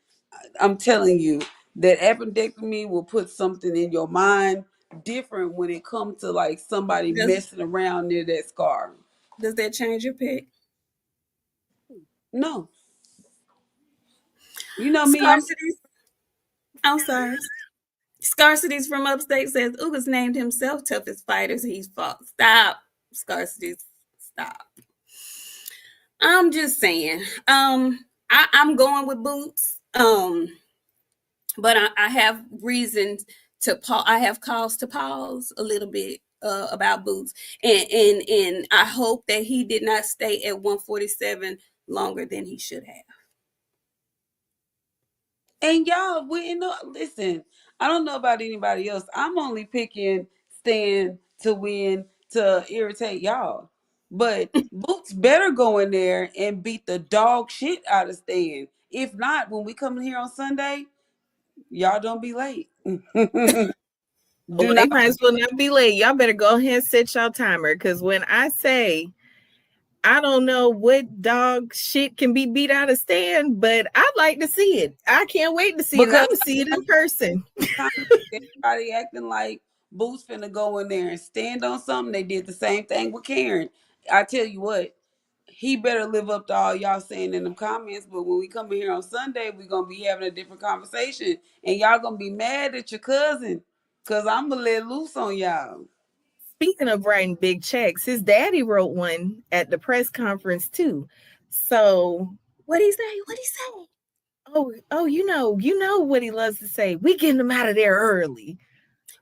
I'm telling you that appendectomy will put something in your mind different when it comes to like somebody Does messing around near that scar. does that change your pick? No, you know me. I'm Scarcity. I'm sorry. Scarcity's from upstate says Ugas named himself toughest fighters he's fought. Stop. Scarcity. Stop. I'm just saying. I'm going with Boots. But I have reasons to pause. I have cause to pause a little bit about Boots, and I hope that he did not stay at 147 longer than he should have. And y'all, we know. Listen, I don't know about anybody else. I'm only picking Stan to win to irritate y'all. But Boots better go in there and beat the dog shit out of Stan. If not, when we come in here on Sunday, y'all don't be late. Oh, Do they not. might as well not be late. Y'all better go ahead and set y'all timer. Because when I say I don't know what dog shit can be beat out of Stan, but I'd like to see it. I can't wait to see it. And I'm Because going to see it in person. everybody acting like Boots finna go in there and stand on something. They did the same thing with Karen. I tell you what, he better live up to all y'all saying in them comments. But when we come in here on Sunday, we gonna be having a different conversation, and y'all gonna be mad at your cousin, cause I'm gonna let loose on y'all. Speaking of writing big checks, his daddy wrote one at the press conference too. So, What he say? What he say? oh, you know what he loves to say. We getting him out of there early.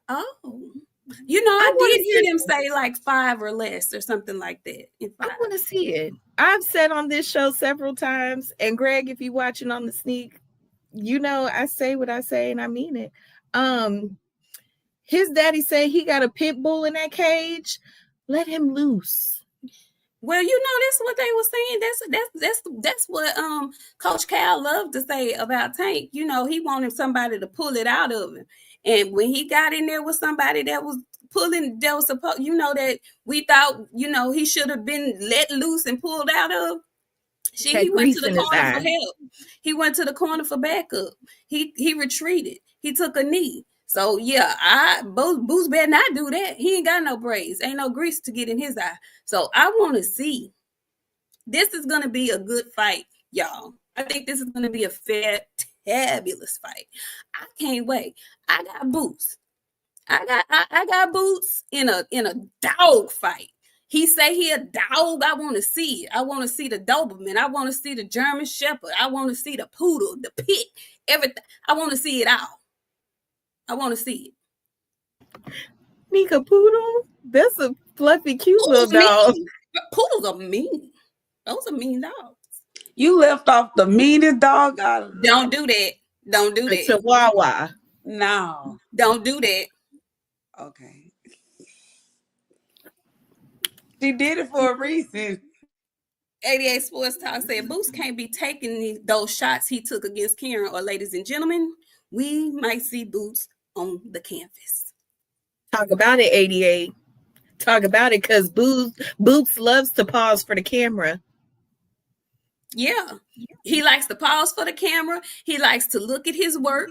Oh, I I want did to hear see them it. say like 5 or less or something like that. In I 5. want to see it. I've said on this show several times, and Greg, if you're watching on the sneak, you know I say what I say and I mean it. Um, his daddy said he got a pit bull in that cage. Let him loose. Well, that's what they were saying. That's what Coach Cal loved to say about Tank. He wanted somebody to pull it out of him. And when he got in there with somebody that was pulling, that was supposed, that we thought, he should have been let loose and pulled out of. He Had went to grease the in his corner for eye. help. He went to the corner for backup. He retreated. He took a knee. So yeah, Boots better not do that. He ain't got no braids, ain't no grease to get in his eye. So I want to see. This is gonna be a good fight, y'all. I think this is gonna be a fabulous fight. I can't wait. I got Boots. I got Boots in a dog fight. He say he a dog. I want to see it. I want to see the Doberman. I want to see the German Shepherd. I want to see the poodle, the pit, everything. I want to see it all. I want to see it. Nika Poodle? That's a fluffy, cute little Poodles dog. mean. Poodles are mean. Those are mean dogs. You left off the meanest dog out of the. Don't do that. Don't do A that. Chihuahua. No. Don't do that. Okay. She did it for a reason. 88 Sports Talk said Boots can't be taking those shots he took against Karen, or ladies and gentlemen, we might see Boots on the canvas. Talk about it, 88. Talk about it, because Boots loves to pause for the camera. Yeah. He likes to pause for the camera. He likes to look at his work.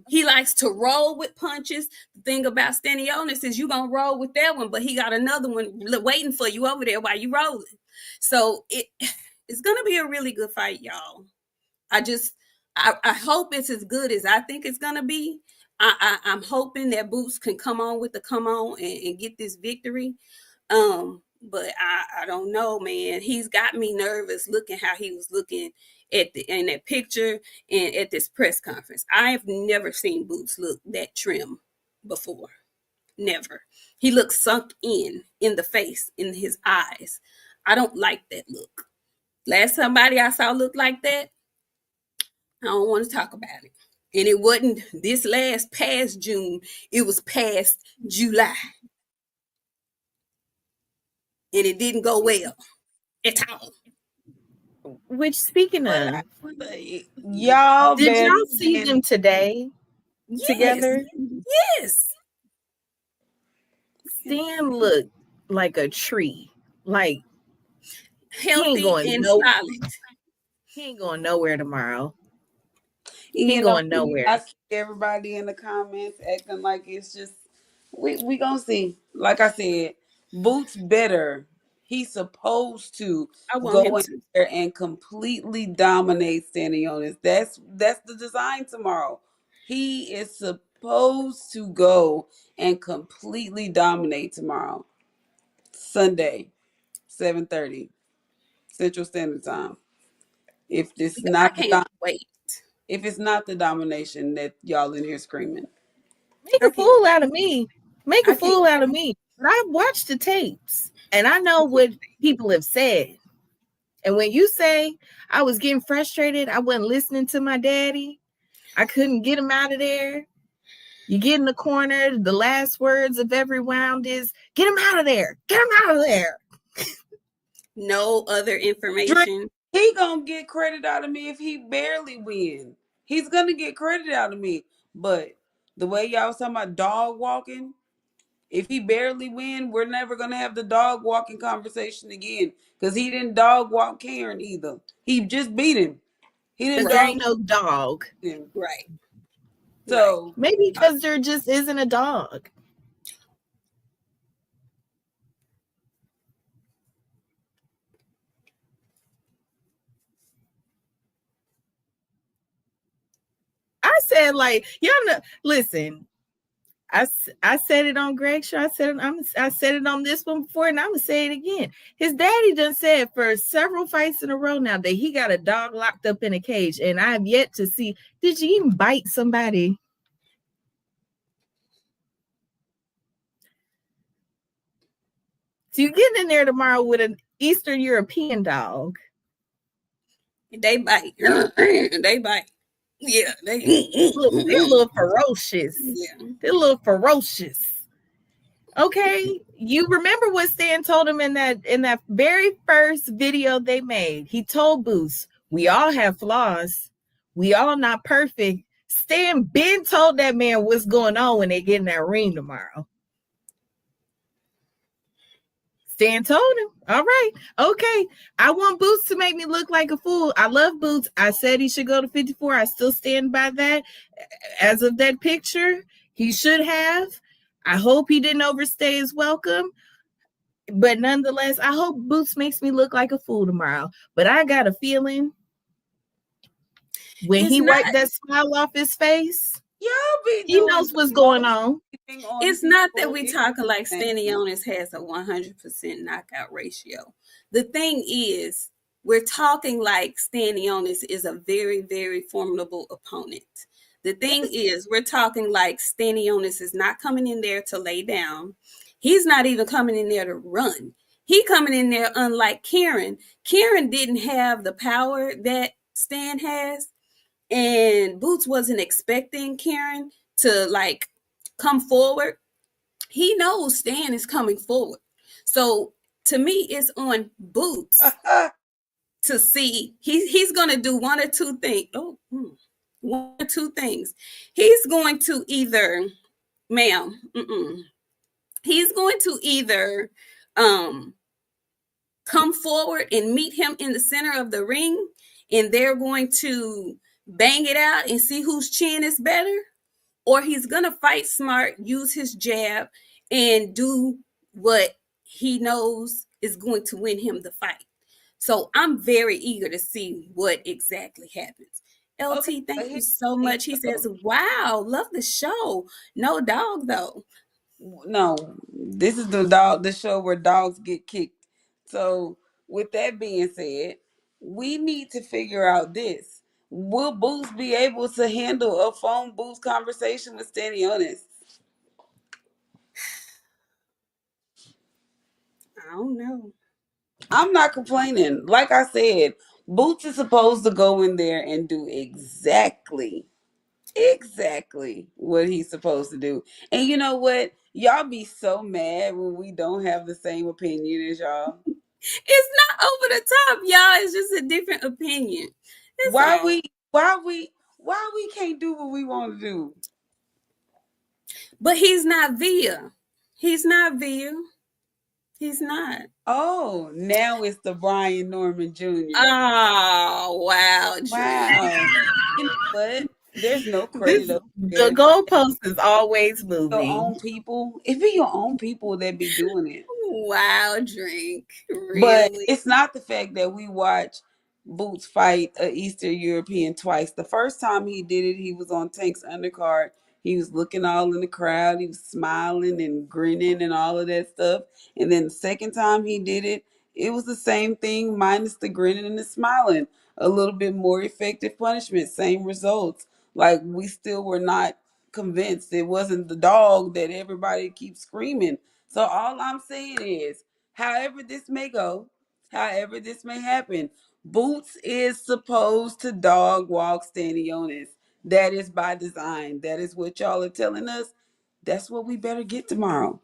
He likes to roll with punches. The thing about Stanionis is you gonna roll with that one, but he got another one waiting for you over there while you rolling. So it's gonna be a really good fight, y'all. I hope it's as good as I think it's gonna be. I'm hoping that Boots can come on with the come on and get this victory. But I don't know, man. He's got me nervous looking how he was looking in that picture and at this press conference. I've never seen Boots look that trim before. Never. He looks sunk in the face, in his eyes. I don't like that look. Last somebody I saw look like that, I don't want to talk about it. And it wasn't this last past June, it was past July. And it didn't go well at all. Which, speaking But, of, y'all did better. y'all see them today Yes. together? Yes. Stan looked like a tree. Like he ain't Healthy going and no solid. he ain't going nowhere tomorrow. He You ain't know, going nowhere. I see everybody in the comments acting like it's just we gonna see. Like I said, Boots better. He's supposed to I want him go in to. there and completely dominate Stanionis. That's the design tomorrow. He is supposed to go and completely dominate tomorrow. Sunday, 7:30 Central Standard Time. If it's Because I not can't wait. if it's not the domination that y'all in here screaming. Make I a can't fool out of me. Make a I can't fool out of me. But I watched the tapes and I know what people have said. And when you say I was getting frustrated, I wasn't listening to my daddy, I couldn't get him out of there. You get in the corner, the last words of every round is, get him out of there. Get him out of there. No other Drake, information. he gonna get credit out of me if he barely win. He's gonna get credit out of me. But the way y'all was talking about dog walking, if he barely win, we're never gonna have the dog walking conversation again. Cause he didn't dog walk Karen either. He just beat him. He didn't Because there Right. dog ain't no dog. him. Right. Right. So Maybe because there just isn't a dog. I said, like, y'all know, listen, I said it on Greg's show. I said it on this one before, and I'm gonna say it again. His daddy done said for several fights in a row now that he got a dog locked up in a cage, and I have yet to see. Did you even bite somebody? So you getting in there tomorrow with an Eastern European dog? They bite. They bite. Yeah. Look, they're a little ferocious. Yeah. They're a little ferocious. Okay, you remember what Stan told him in that very first video they made? He told Boots, "We all have flaws. We all not perfect." Stan Ben told that man what's going on when they get in that ring tomorrow. Stan told him, "All right, okay. I want Boots to make me look like a fool. I love Boots. I said he should go to 54. I still stand by that. As of that picture, he should have. I hope he didn't overstay his welcome. But nonetheless, I hope Boots makes me look like a fool tomorrow. But I got a feeling when It's he not wiped that smile off his face, y'all be he doing knows the what's going most on. on it's not that people. we It's talking like insane. Stanionis has a 100% knockout ratio. The thing is, we're talking like Stanionis is a very, very formidable opponent. The thing is, we're talking like Stanionis is not coming in there to lay down. He's not even coming in there to run. He coming in there unlike Karen. Karen didn't have the power that Stan has, and Boots wasn't expecting Karen to like come forward. He knows Stan is coming forward. So to me, it's on Boots to see he's gonna do one or two things. One or two things. He's going to either, ma'am, he's going to either um come forward and meet him in the center of the ring, and they're going to bang it out and see whose chin is better, or he's going to fight smart, use his jab, and do what he knows is going to win him the fight. So I'm very eager to see what exactly happens. Okay, LT, but thank you here's so the thing, much. He says, though. wow, love the show. No dog, though. No, this is the dog, the show where dogs get kicked. So, with that being said, we need to figure out this. Will Boots be able to handle a phone booth conversation with Stanionis? I don't know. I'm not complaining. Like I said, Boots is supposed to go in there and do exactly what he's supposed to do. And you know what? Y'all be so mad when we don't have the same opinion as y'all. It's not over the top, y'all. It's just a different opinion. That's Why all. we why we why we can't do what we want to do? But he's not Via. He's not Via. He's not. Oh, now it's the Brian Norman Jr. Oh, wow, Drink. Wow. You know what? There's no This credit up the there. goalpost is always Your moving. own people. It be your own people that be doing it. Wow, Drink. But Really? it's not the fact that we watch Boots fight a Eastern European twice. The first time he did it, he was on Tank's undercard. He was looking all in the crowd. He was smiling and grinning and all of that stuff. And then the second time he did it, it was the same thing minus the grinning and the smiling. A little bit more effective punishment, same results. Like we still were not convinced it wasn't the dog that everybody keeps screaming. So all I'm saying is however this may go, however this may happen, Boots is supposed to dog walk Stanionis. That is by design. That is what y'all are telling us. That's what we better get tomorrow.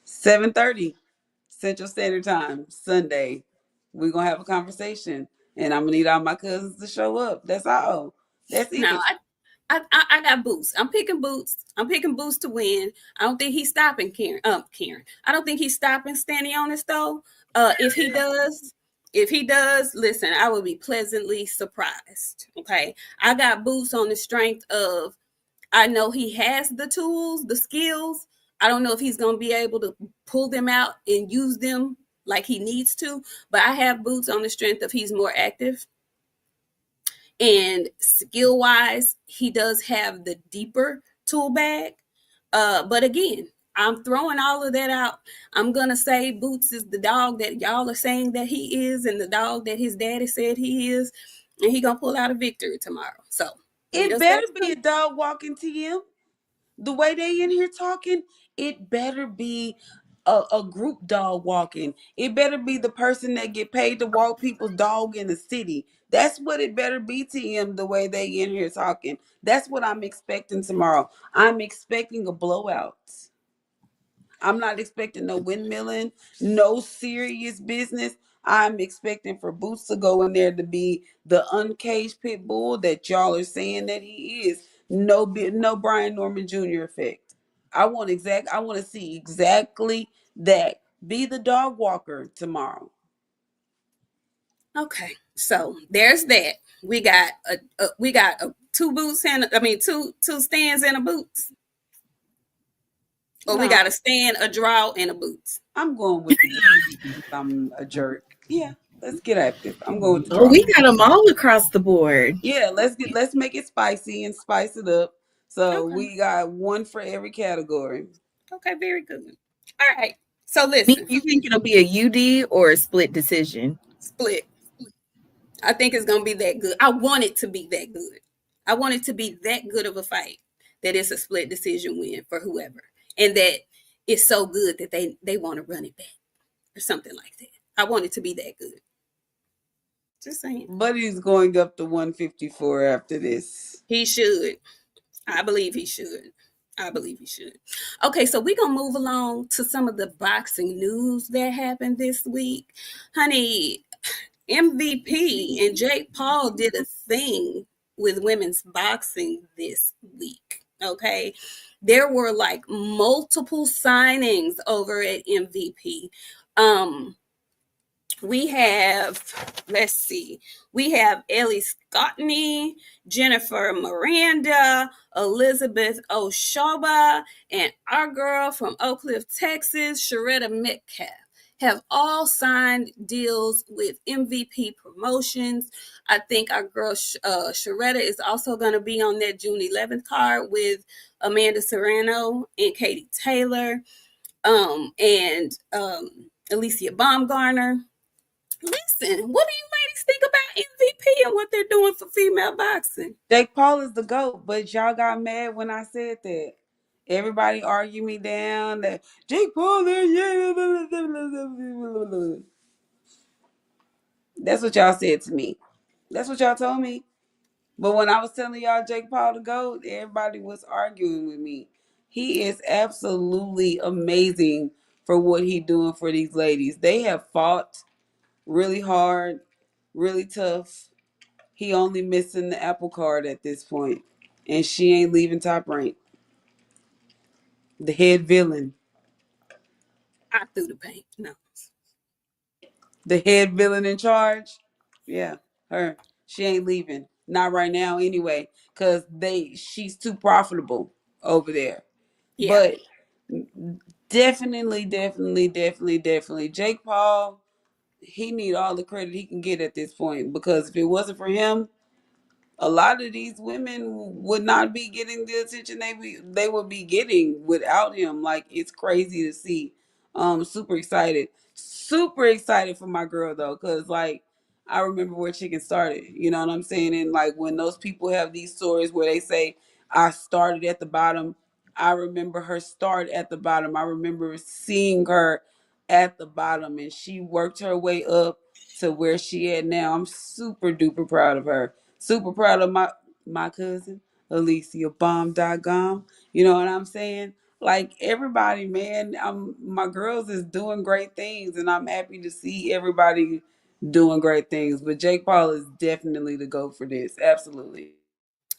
7:30. Central Standard Time, Sunday. We're gonna have a conversation. And I'm gonna need all my cousins to show up. That's all. That's Now it. I got Boots. I'm picking Boots. I'm picking Boots to win. I don't think he's stopping Karen. Karen. I don't think he's stopping Stanionis though. If he does, listen, I will be pleasantly surprised. Okay, I got Boots on the strength of I know he has the tools, the skills. I don't know if he's gonna be able to pull them out and use them like he needs to, but I have Boots on the strength of he's more active and skill wise, he does have the deeper tool bag. But again, I'm throwing all of that out. I'm gonna say Boots is the dog that y'all are saying that he is, and the dog that his daddy said he is, and he gonna pull out a victory tomorrow. So lead It us better back to be a them. dog walking to you. The way they in here talking, it better be a group dog walking. It better be the person that get paid to walk people's dog in the city. That's what it better be to him. The way they in here talking, that's what I'm expecting tomorrow. I'm expecting a blowout. I'm not expecting no windmilling, no serious business. I'm expecting for Boots to go in there to be the uncaged pit bull that y'all are saying that he is. No Brian Norman Jr. effect. I want to see exactly that. Be the dog walker tomorrow. Okay, so there's that. We got two boots and I mean two stands and a boots, or we No, got a stand, a draw, and a boots. I'm going with the draw. I'm a jerk. Yeah, let's get active. I'm going with the Oh, draw. we got them all across the board. Yeah, let's make it spicy and spice it up. So Okay. we got one for every category. Okay, very good. All right. So Nick, listen, you think it'll be a UD or a split decision? split. I think it's gonna be that good. I want it to be that good. I want it to be that good of a fight that it's a split decision win for whoever, and that it's so good that they want to run it back or something like that. I want it to be that good. Just saying. Buddy's going up to 154 after this. He should. I believe he should. I believe he should. Okay, so we're gonna move along to some of the boxing news that happened this week. Honey, MVP and Jake Paul did a thing with women's boxing this week. Okay. There were like multiple signings over at MVP. Um, we have, let's see, we have Ellie Scottney, Jennifer Miranda, Elizabeth Oshoba, and our girl from Oak Cliff, Texas, Sharetta Metcalf, have all signed deals with MVP Promotions. I think our girl Sharetta is also going to be on that June 11th card with Amanda Serrano and Katie Taylor, and Alicia Baumgartner. Listen, what do you ladies think about MVP and what they're doing for female boxing? Jake Paul is the GOAT, but y'all got mad when I said that. Everybody argued me down that Jake Paul is, yeah. That's what y'all said to me. That's what y'all told me. But when I was telling y'all Jake Paul to go, everybody was arguing with me. He is absolutely amazing for what he doing for these ladies. They have fought really hard, really tough. He only missing the apple card at this point, and she ain't leaving Top Rank. The head villain, I threw the paint. No. the head villain in charge. Yeah, her. She ain't leaving. Not right now, anyway, cause she's too profitable over there. Yeah. But definitely, Jake Paul. He need all the credit he can get at this point because if it wasn't for him, a lot of these women would not be getting the attention they would be getting without him. Like it's crazy to see. Super excited for my girl though, cause like I remember where chicken started. You know what I'm saying? And like when those people have these stories where they say I started at the bottom, I remember her start at the bottom. I remember seeing her at the bottom, and she worked her way up to where she at now. I'm super duper proud of her. Super proud of my cousin, Alicia Bomb.com. You know what I'm saying? Like everybody, man, my girls is doing great things, and I'm happy to see everybody doing great things. But Jake Paul is definitely the GOAT for this. Absolutely.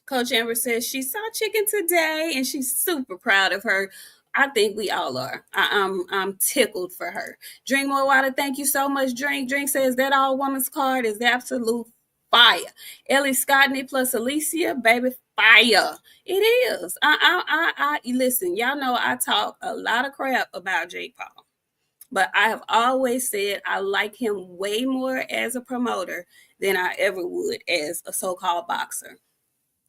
Coach Amber says she saw Chicken today and she's super proud of her. I think we all are. I'm tickled for her. Drink more water. Thank you so much. Drink says that all woman's card is absolute fire. Ellie Scottney plus Alicia, baby, fire. It is. Listen. Y'all know I talk a lot of crap about Jake Paul, but I have always said I like him way more as a promoter than I ever would as a so-called boxer.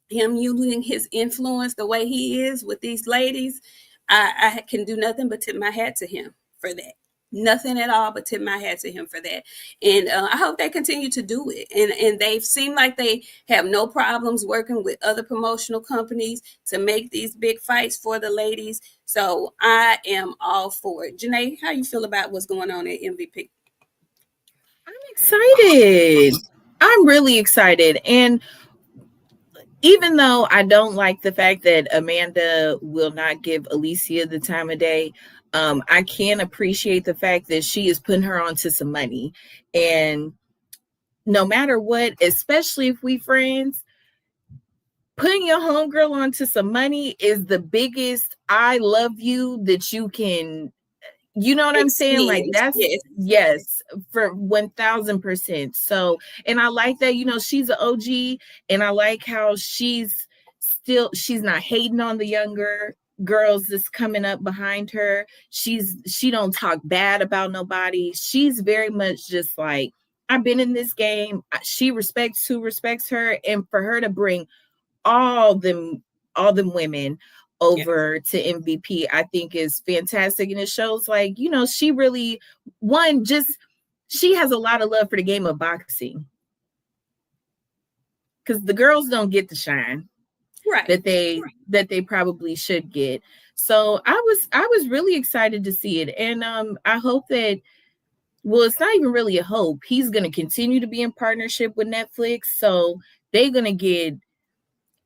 Him using his influence the way he is with these ladies, I can do nothing but tip my hat to him for that. Nothing at all but tip my hat to him for that. And I hope they continue to do it. And they seem like they have no problems working with other promotional companies to make these big fights for the ladies. So I am all for it. Janae, how you feel about what's going on at MVP? I'm excited. I'm really excited. And even though I don't like the fact that Amanda will not give Alicia the time of day, I can appreciate the fact that she is putting her onto some money. And no matter what, especially if we friends, putting your homegirl onto some money is the biggest I love you that you can, you know what I'm saying? Like that's Yes. yes, for 1000%. So, and I like that, she's an OG, and I like how she's not hating on the younger girls that's coming up behind her. She don't talk bad about nobody. She's very much just like, I've been in this game. She respects who respects her, and for her to bring all them women over to MVP, I think is fantastic. And it shows like, she really she has a lot of love for the game of boxing. Because the girls don't get the shine that they probably should get. So I was really excited to see it. And I hope that, well, it's not even really a hope. He's gonna continue to be in partnership with Netflix. So they're gonna get,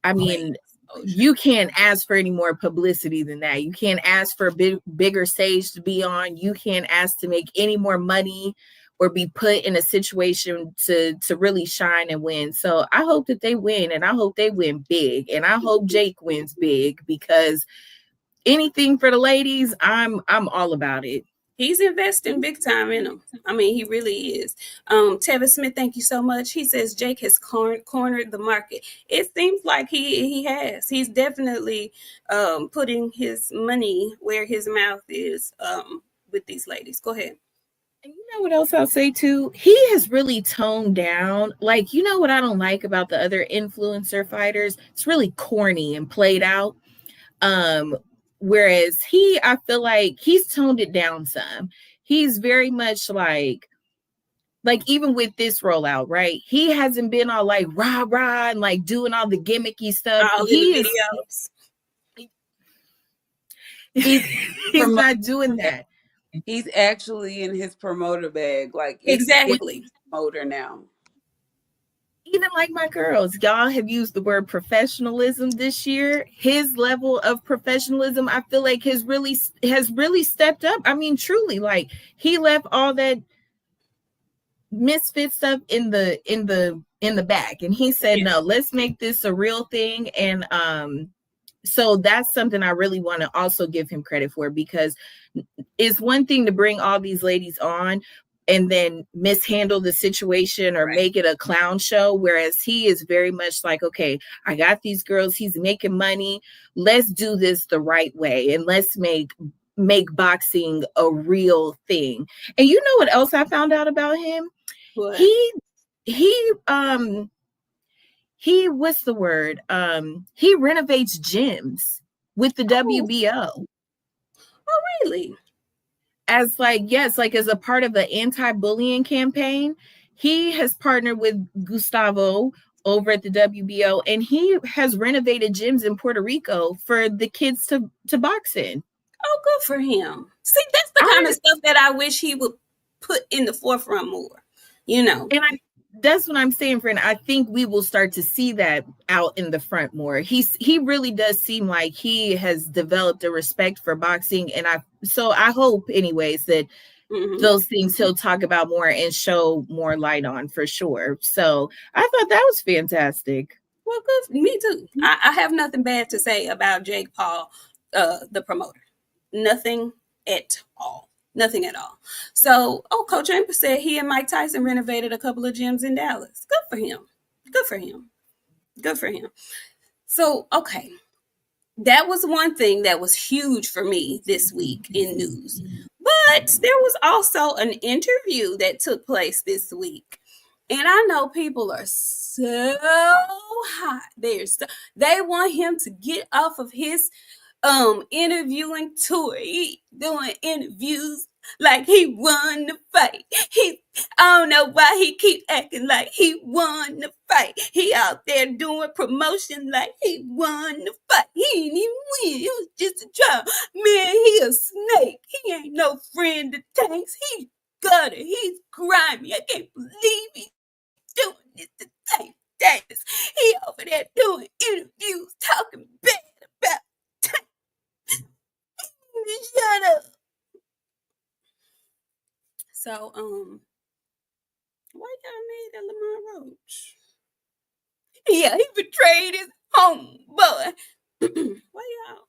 I mean, you can't ask for any more publicity than that. You can't ask for a bigger stage to be on. You can't ask to make any more money or be put in a situation to really shine and win. So I hope that they win, and I hope they win big, and I hope Jake wins big, because anything for the ladies, I'm all about it. He's investing big time in them. I mean, he really is. Tevin Smith, thank you so much. He says Jake has cornered the market. It seems like he has. He's definitely putting his money where his mouth is with these ladies. Go ahead. And you know what else I'll say too? He has really toned down. Like, you know what I don't like about the other influencer fighters? It's really corny and played out. Whereas I feel like he's toned it down some. He's very much like even with this rollout, right? He hasn't been all like rah rah and like doing all the gimmicky stuff. All he in the videos. He's not doing that. He's actually in his promoter bag. Like, exactly. Promoter now. Even like my girls, y'all have used the word professionalism this year. His level of professionalism, I feel like has really stepped up. I mean, truly, like he left all that misfit stuff in the back, and he said, "No, let's make this a real thing." And so that's something I really want to also give him credit for, because it's one thing to bring all these ladies on and then mishandle the situation or make it a clown show. Whereas he is very much like, okay, I got these girls, he's making money. Let's do this the right way. And let's make boxing a real thing. And you know what else I found out about him? What? He what's the word? He renovates gyms with the WBO. Oh, really? As a part of the anti-bullying campaign, he has partnered with Gustavo over at the WBO, and he has renovated gyms in Puerto Rico for the kids to box in. Oh, good for him. See, that's the kind of stuff that I wish he would put in the forefront more, you know. And that's what I'm saying, friend. I think we will start to see that out in the front more. He really does seem like he has developed a respect for boxing, and I hope, anyways, that those things he'll talk about more and show more light on for sure. So I thought that was fantastic. Well, good. Me too. I have nothing bad to say about Jake Paul, the promoter. Nothing at all. Nothing at all. So, Coach Amber said he and Mike Tyson renovated a couple of gyms in Dallas. Good for him. Good for him. Good for him. So, okay. That was one thing that was huge for me this week in news. But there was also an interview that took place this week. And I know people are so hot. They want him to get off of his interviewing tour. He doing interviews like he won the fight. I don't know why he keep acting like he won the fight. He out there doing promotion like he won the fight. He ain't even win. It was just a trial. Man, he a snake. He ain't no friend of Tanks. He's gutter. He's grimy. I can't believe he's doing this to Tank Davis. He over there doing interviews talking bad about Tank. Shut up. So, why y'all mad at Lamont Roach? Yeah, he betrayed his home boy. Why y'all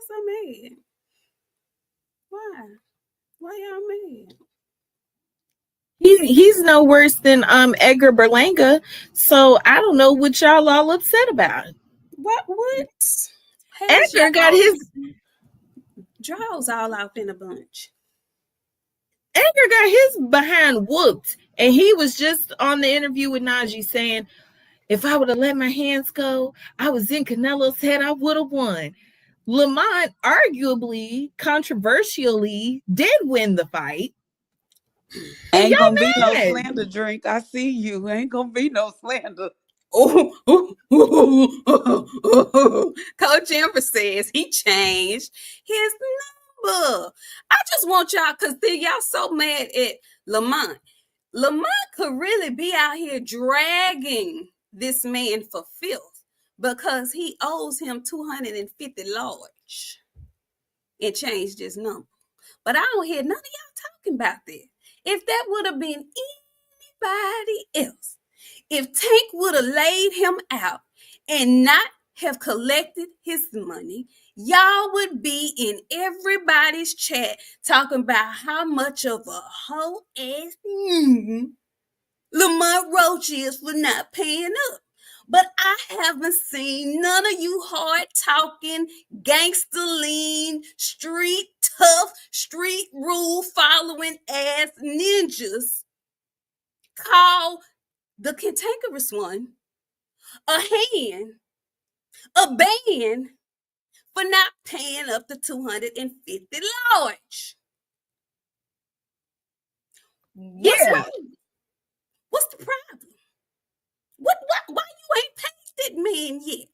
so mad? Why y'all mad? He's no worse than Edgar Berlanga. So I don't know what y'all all upset about. What has Edgar got his draws all out in a bunch. Edgar got his behind whooped, and he was just on the interview with Najee saying, if I would have let my hands go, I was in Canelo's head, I would have won. Lamont arguably, controversially, did win the fight. And Ain't y'all gonna be no mad. slander drink. I see you. Ain't gonna be no slander. Coach Amber says he changed his number. I just want y'all, because y'all so mad at Lamont. Lamont could really be out here dragging this man for filth because he owes him $250 large and changed his number. But I don't hear none of y'all talking about that. If that would have been anybody else, if Tank would have laid him out and not have collected his money, y'all would be in everybody's chat talking about how much of a hoe ass Lamont Roach is for not paying up. But I haven't seen none of you hard talking, gangster lean, street tough, street rule following ass ninjas call the cantankerous one a hand, a ban for not paying up to $250 large. What's wrong? What's the problem? Why you ain't paid that man yet?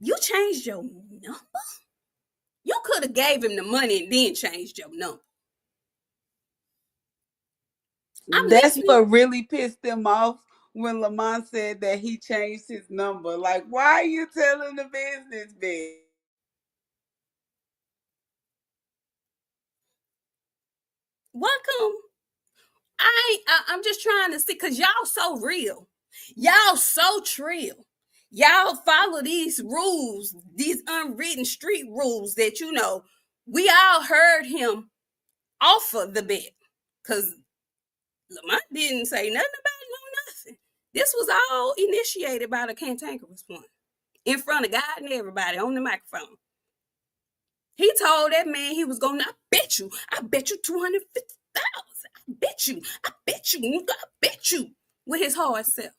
You changed your number? You could have gave him the money and then changed your number. That's what really pissed him off when Lamont said that he changed his number. Like, why are you telling the business, bitch? Welcome. I'm just trying to see, because y'all so real. Y'all so trill. Y'all follow these rules, these unwritten street rules that, we all heard him offer the bet. Because Lamont didn't say nothing about nothing. This was all initiated by the cantankerous one in front of God and everybody on the microphone. He told that man he was going to, I bet you $250,000. I bet you, with his hard self.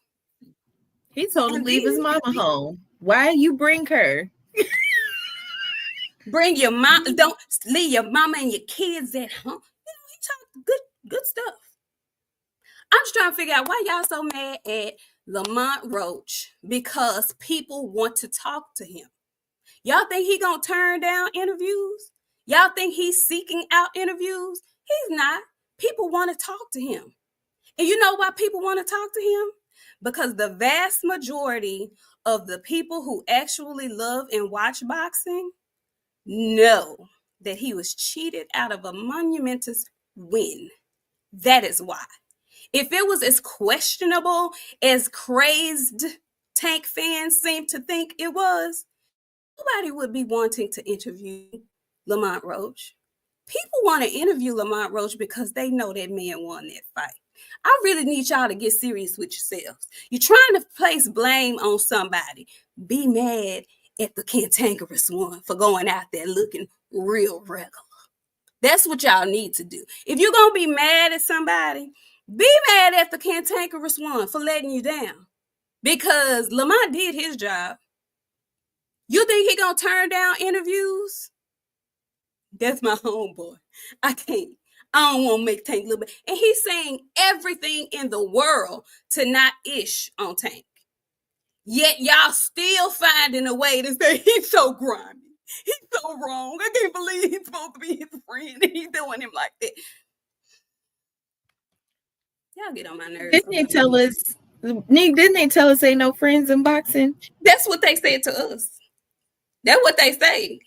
He told him to leave his mama home. Why you bring her? Bring your mom. Don't leave your mama and your kids at home. He talked good stuff. I'm just trying to figure out why y'all so mad at Lamont Roach, because people want to talk to him. Y'all think he gonna turn down interviews? Y'all think he's seeking out interviews? He's not. People want to talk to him. And you know why people want to talk to him? Because the vast majority of the people who actually love and watch boxing know that he was cheated out of a monumentous win. That is why. If it was as questionable as crazed Tank fans seem to think it was, nobody would be wanting to interview Lamont Roach. People want to interview Lamont Roach because they know that man won that fight. I really need y'all to get serious with yourselves. You're trying to place blame on somebody. Be mad at the cantankerous one for going out there looking real regular. That's what y'all need to do. If you're going to be mad at somebody, be mad at the cantankerous one for letting you down. Because Lamont did his job. You think he going to turn down interviews? That's my homeboy. I can't. I don't want to make Tank look bad. And he's saying everything in the world to not ish on Tank. Yet y'all still finding a way to say he's so grimy. He's so wrong. I can't believe he's supposed to be his friend and he's doing him like that. Y'all get on my nerves. Didn't they tell us, Nick, didn't they tell us ain't no friends in boxing? That's what they said to us. That's what they say.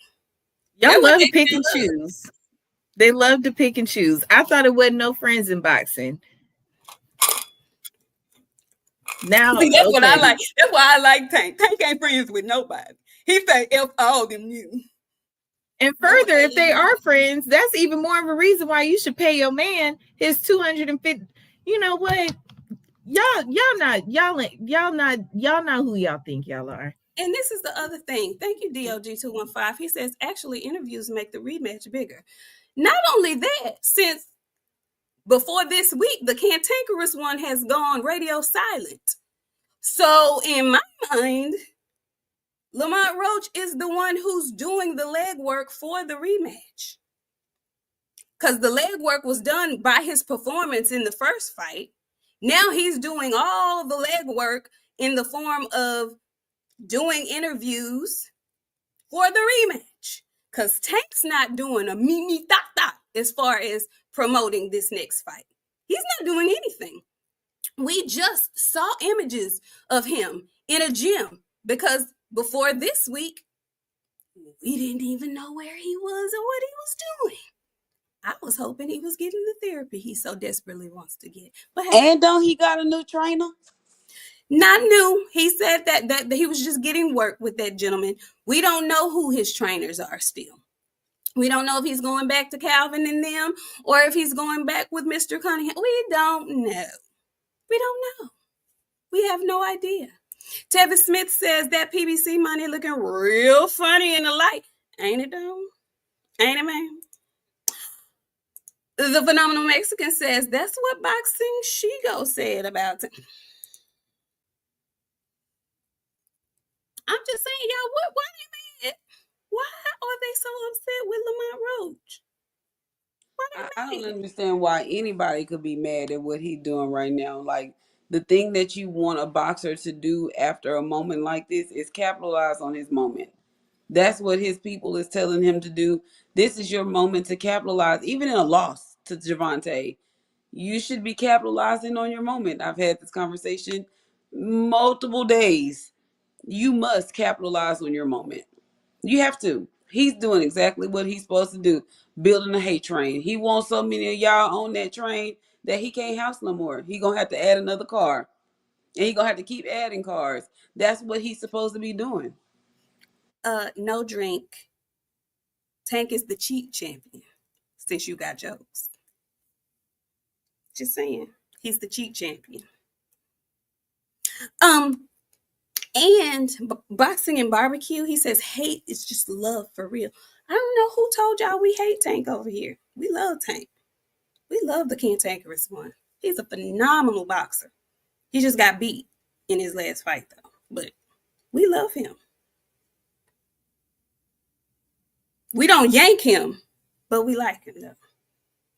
Y'all love to pick and choose. They love to pick and choose. I thought it wasn't no friends in boxing. Now, see, that's what I like. That's why I like Tank. Tank ain't friends with nobody. He say F all them you. And further, if they are friends, that's even more of a reason why you should pay your man his 250. You know what? Y'all not who y'all think y'all are. And this is the other thing. Thank you, DOG215. He says actually interviews make the rematch bigger. Not only that, since before this week, the cantankerous one has gone radio silent. So in my mind, Lamont Roach is the one who's doing the legwork for the rematch. Because the legwork was done by his performance in the first fight. Now he's doing all the legwork in the form of doing interviews for the rematch. Because Tank's not doing a me-me-ta-ta as far as promoting this next fight. He's not doing anything. We just saw images of him in a gym because before this week, we didn't even know where he was or what he was doing. I was hoping he was getting the therapy he so desperately wants to get. But hey, and don't he got a new trainer? Not new. He said that he was just getting work with that gentleman. We don't know who his trainers are still. We don't know if he's going back to Calvin and them or if he's going back with Mr. Cunningham. We don't know. We don't know. We have no idea. Tevin Smith says that PBC money looking real funny in the light. Ain't it, though? Ain't it, man? The Phenomenal Mexican says that's what Boxing Shigo said about it. I'm just saying, y'all, why are they mad? Why are they so upset with Lamont Roach? I don't understand why anybody could be mad at what he's doing right now. Like, the thing that you want a boxer to do after a moment like this is capitalize on his moment. That's what his people is telling him to do. This is your moment to capitalize. Even in a loss to Gervonta, you should be capitalizing on your moment. I've had this conversation multiple days. You must capitalize on your moment. You have to. He's doing exactly what he's supposed to do, building a hate train. He wants so many of y'all on that train that he can't house no more. He going to have to add another car. And he going to have to keep adding cars. That's what he's supposed to be doing. No drink. Tank is the cheat champion, since you got jokes. Just saying. He's the cheat champion. And Boxing and Barbecue, he says hate is just love for real. I don't know who told y'all we hate Tank over here. We love Tank. We love the cantankerous one. He's a phenomenal boxer. He just got beat in his last fight, though. But we love him. We don't yank him, but we like him, though.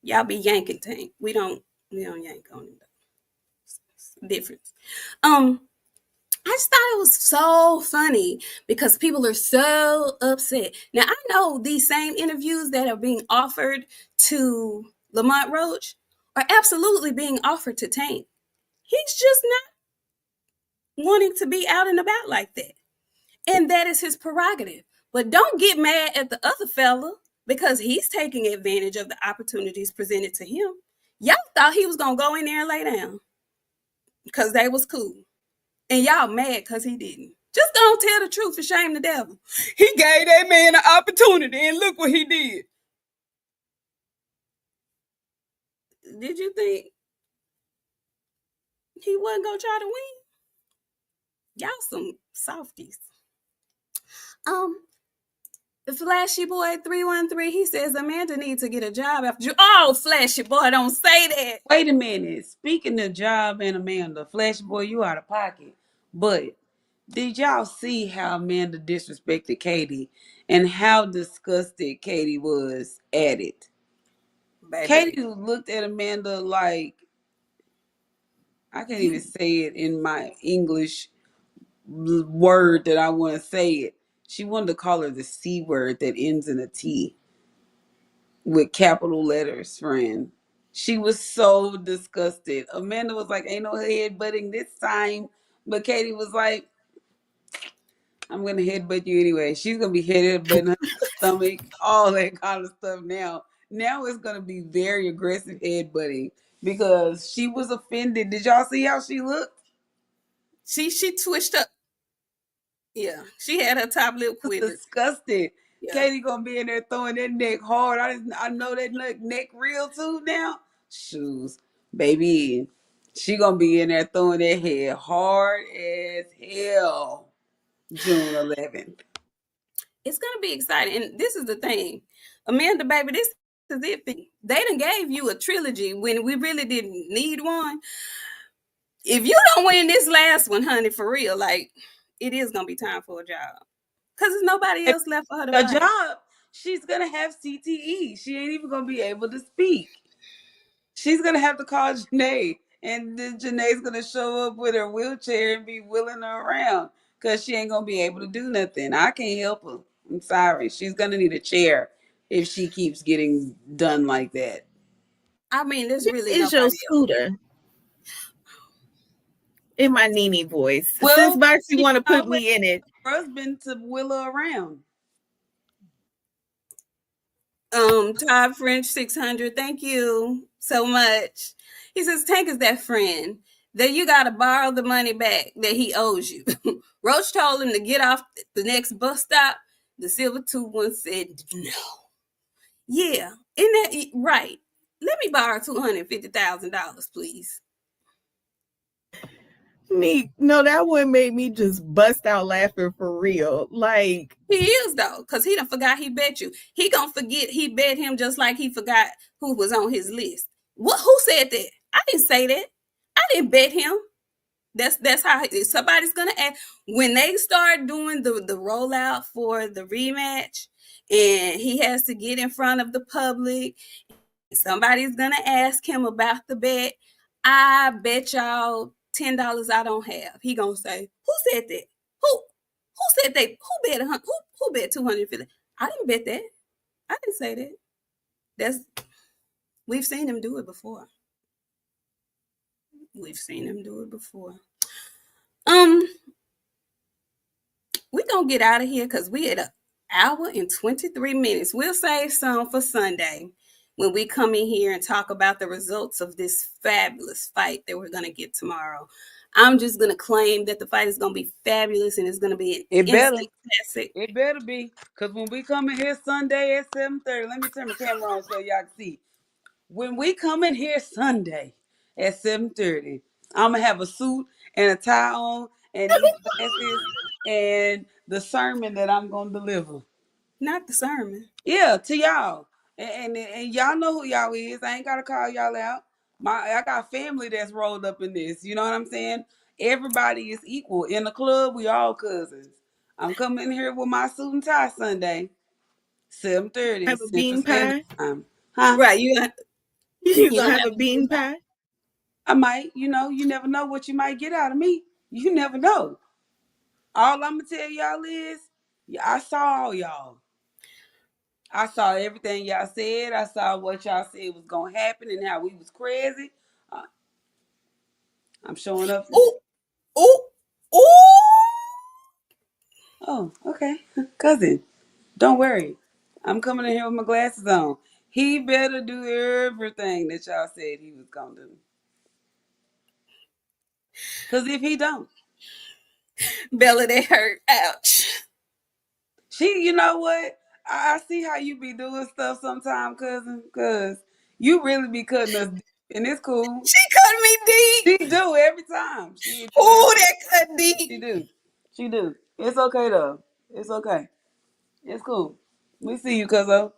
Y'all be yanking Tank. We don't yank on him, though. It's a difference. I just thought it was so funny because people are so upset. Now, I know these same interviews that are being offered to Lamont Roach are absolutely being offered to Tank. He's just not wanting to be out and about like that. And that is his prerogative. But don't get mad at the other fella because he's taking advantage of the opportunities presented to him. Y'all thought he was going to go in there and lay down because they was cool. And y'all mad because he didn't. Just don't tell the truth and shame the devil. He gave that man an opportunity and look what he did. Did you think he wasn't going to try to win? Y'all some softies. The Flashy Boy 313, he says Amanda needs to get a job after you. Oh, Flashy Boy, don't say that. Wait a minute. Speaking of job and Amanda, Flash Boy, you out of pocket. But did y'all see how Amanda disrespected Katie and how disgusted Katie was at it? Baby. Katie looked at Amanda like, I can't even say it in my English word that I want to say it. She wanted to call her the C word that ends in a T with capital letters, friend. She was so disgusted. Amanda was like, ain't no headbutting this time. But Katie was like, I'm going to headbutt you anyway. She's going to be headbutting her stomach, all that kind of stuff now. Now it's going to be very aggressive headbutting because she was offended. Did y'all see how she looked? She twitched up. Yeah, she had her top lip quivered. Disgusted. Yeah. Katie gonna be in there throwing that neck hard. I know that neck real too now. Shoes, baby. She gonna be in there throwing that head hard as hell. June 11th. It's gonna be exciting. And this is the thing. Amanda, baby, this is it. They done gave you a trilogy when we really didn't need one. If you don't win this last one, honey, for real, like it is gonna be time for a job. Cause there's nobody else left for her to A fight. job. She's gonna have CTE. She ain't even gonna be able to speak. She's gonna have to call Janae, and then Janae's gonna show up with her wheelchair and be wheeling her around because she ain't gonna be able to do nothing. I can't help her. I'm sorry. She's gonna need a chair if she keeps getting done like that. I mean, there's This really is your nobody else. scooter in my Nene voice. Since Well, Boxy she want to put always me in it, her husband to wheel her around. Todd French 600, thank you so much. He says, Tank is that friend that you got to borrow the money back that he owes you. Roach told him to get off the next bus stop. The silver tooth one said, no. Yeah, isn't that right? Let me borrow $250,000, please. me no, that one made me just bust out laughing for real. Like, He is though, because he done forgot he bet you. He gonna forget he bet him just like he forgot who was on his list. What? Who said that? I didn't say that. I didn't bet him. That's how somebody's gonna act when they start doing the rollout for the rematch, and he has to get in front of the public. Somebody's gonna ask him about the bet. I bet y'all $10 I don't have. He gonna say, "Who said that? Who said they? Who bet who bet 250? I didn't bet that. I didn't say that. That's we've seen him do it before. We've seen him do it before. Um, we're gonna get out of here because we had an hour and 23 minutes. We'll save some for Sunday when we come in here and talk about the results of this fabulous fight that we're gonna get tomorrow. I'm just gonna claim that the fight is gonna be fabulous and it's gonna be an It better. instant classic. It better be. Because when we come in here Sunday at 7:30, let me turn my camera on so y'all can see. When we come in here Sunday at 7:30, I'm gonna have a suit and a tie on and these glasses and the sermon that I'm gonna deliver. Not the sermon. Yeah, to y'all. And y'all know who y'all is. I ain't gotta call y'all out. I got family that's rolled up in this. You know what I'm saying? Everybody is equal. In the club, we all cousins. I'm coming here with my suit and tie Sunday, 7:30 have a Central bean Standard pie. Time. Huh? Right, You you gonna don't have have a a bean bean pie? pie? I might, you never know what you might get out of me. You never know. All I'm gonna tell y'all is, I saw all y'all. I saw everything y'all said. I saw what y'all said was gonna happen and how we was crazy. Uh, I'm showing up. Ooh, ooh, ooh. Oh, okay, cousin. Don't worry. I'm coming in here with my glasses on. He better do everything that y'all said he was gonna do. Cause if he don't, Belly that hurt. Ouch. you know what? I see how you be doing stuff sometime, cousin. Cause you really be cutting us deep, and it's cool. She cut me deep. She do every time. She do every. Ooh, that cut She deep. do. She do. It's okay though. It's okay. It's cool. We see you, cuzzo.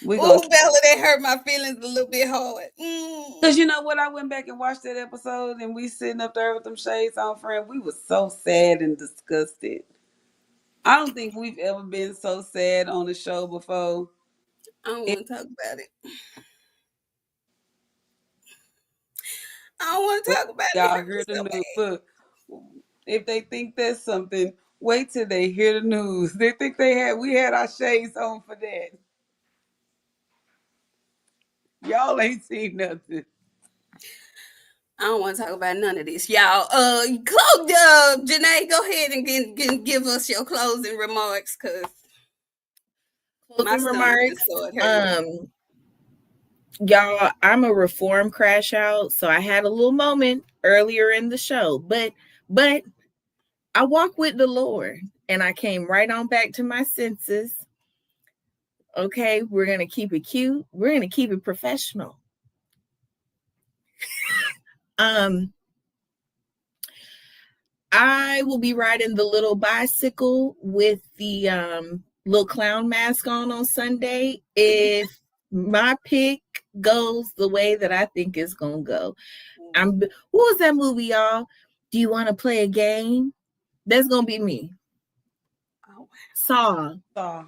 We gonna. Ooh, Bella, that hurt my feelings a little bit hard. Mm. Cause you know what? I went back and watched that episode, and we sitting up there with them shades on, friend. We was so sad and disgusted. I don't think we've ever been so sad on the show before. I don't If want to talk about it. I don't want to talk about it. It y'all hurt me hear the so news, bad. look. If they think that's something, wait till they hear the news. They think we had our shades on for that. Y'all ain't seen nothing. I don't want to talk about none of this, y'all. Janae, go ahead and give us your closing remarks, cause my Closing stomach just remarks. started hurting. Y'all, I'm a reform crash out, so I had a little moment earlier in the show, but I walk with the Lord and I came right on back to my senses. Okay, we're gonna keep it cute. We're gonna keep it professional. Um, I will be riding the little bicycle with the little clown mask on Sunday if my pick goes the way that I think it's gonna go. What was that movie, y'all? Do you want to play a game? That's gonna be me. Oh, Saw. So,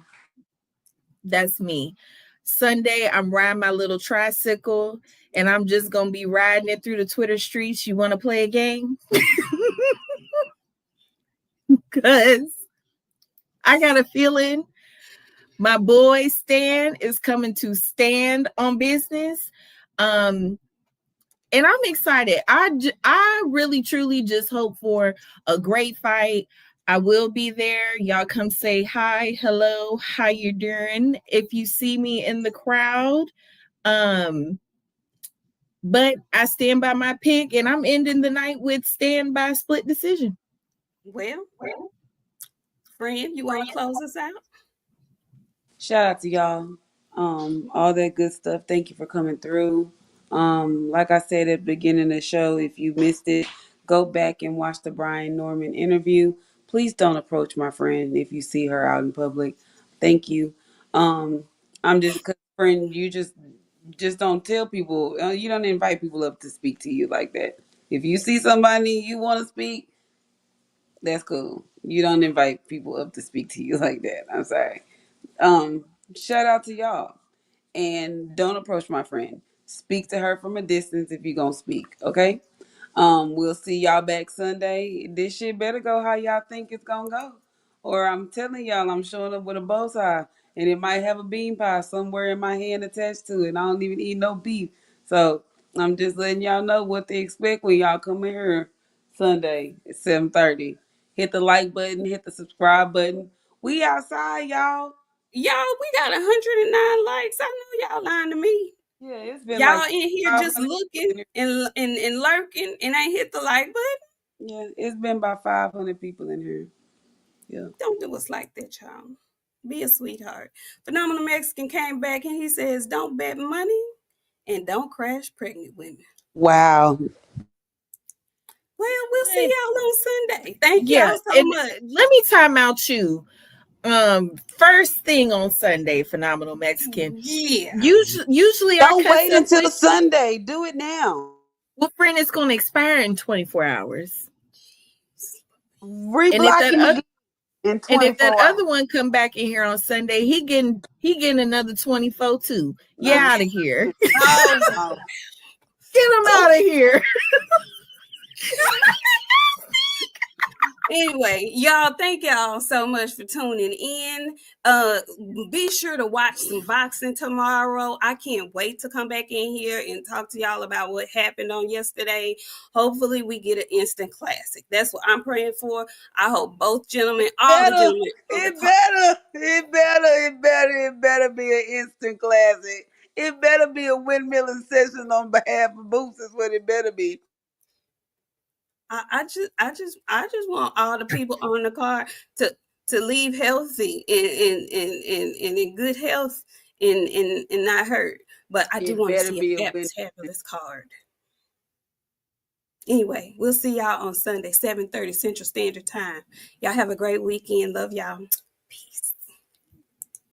That's me. Sunday, I'm riding my little tricycle and I'm just gonna be riding it through the Twitter streets. You want to play a game? Because I got a feeling my boy Stan is coming to stand on business. And I'm excited. I really truly just hope for a great fight. I will be there. Y'all come say hi, hello, how you doing? If you see me in the crowd. But I stand by my pick and I'm ending the night with stand by split decision. well, friend, you want to close us out? shout out to y'all. All that good stuff. Thank you for coming through. Like I said at the beginning of the show, if you missed it, go back and watch the Brian Norman interview. Please don't approach my friend if you see her out in public. Thank you. Um, I'm just, cause friend, you just don't tell people. You don't invite people up to speak to you like that. If you see somebody you want to speak, that's cool. You don't invite people up to speak to you like that. I'm sorry. Um, Shout out to y'all. And don't approach my friend. Speak to her from a distance if you're gonna speak, okay? We'll see y'all back Sunday. This shit better go how y'all think it's gonna go. Or I'm telling y'all I'm showing up with a bow tie and it might have a bean pie somewhere in my hand attached to it. I don't even eat no beef. So I'm just letting y'all know what to expect when y'all come in here Sunday at 7:30. Hit the like button, hit the subscribe button. We outside, y'all. Y'all, we got 109 likes. I know y'all lying to me. Yeah, it's been like Y'all in here just 500 looking in here. and lurking and ain't hit the like button. Yeah, it's been about 500 people in here. Yeah. Don't do us like that, y'all. Be a sweetheart. Phenomenal Mexican came back and he says, don't bet money and don't crash pregnant women. Wow. Well, we'll see y'all on Sunday. Thank Yeah, y'all so and much. let me time out you. First thing on Sunday, Phenomenal Mexican. Yeah. Usually I Don't cuss wait up until with you. Sunday. Do it now. Well, friend, it's going to expire in 24 hours. And if Reblock that him other again in and if that 24 hours. other one come back in here on Sunday, he getting another 24 too. Get No, out of here. no, no. Get him out of here. Anyway, y'all, thank y'all so much for tuning in. Be sure to watch some boxing tomorrow. I can't wait to come back in here and talk to y'all about what happened on yesterday. Hopefully, we get an instant classic. That's what I'm praying for. I hope both gentlemen, all the Better, gentlemen on the it call. better, it better be an instant classic. It better be a windmilling session on behalf of Boots. Is what it better be. I just want all the people on the card to leave healthy and in good health and not hurt. But I do It want to better see a be a win. fabulous card. Anyway, we'll see y'all on Sunday, 7:30 Central Standard Time. Y'all have a great weekend. Love y'all.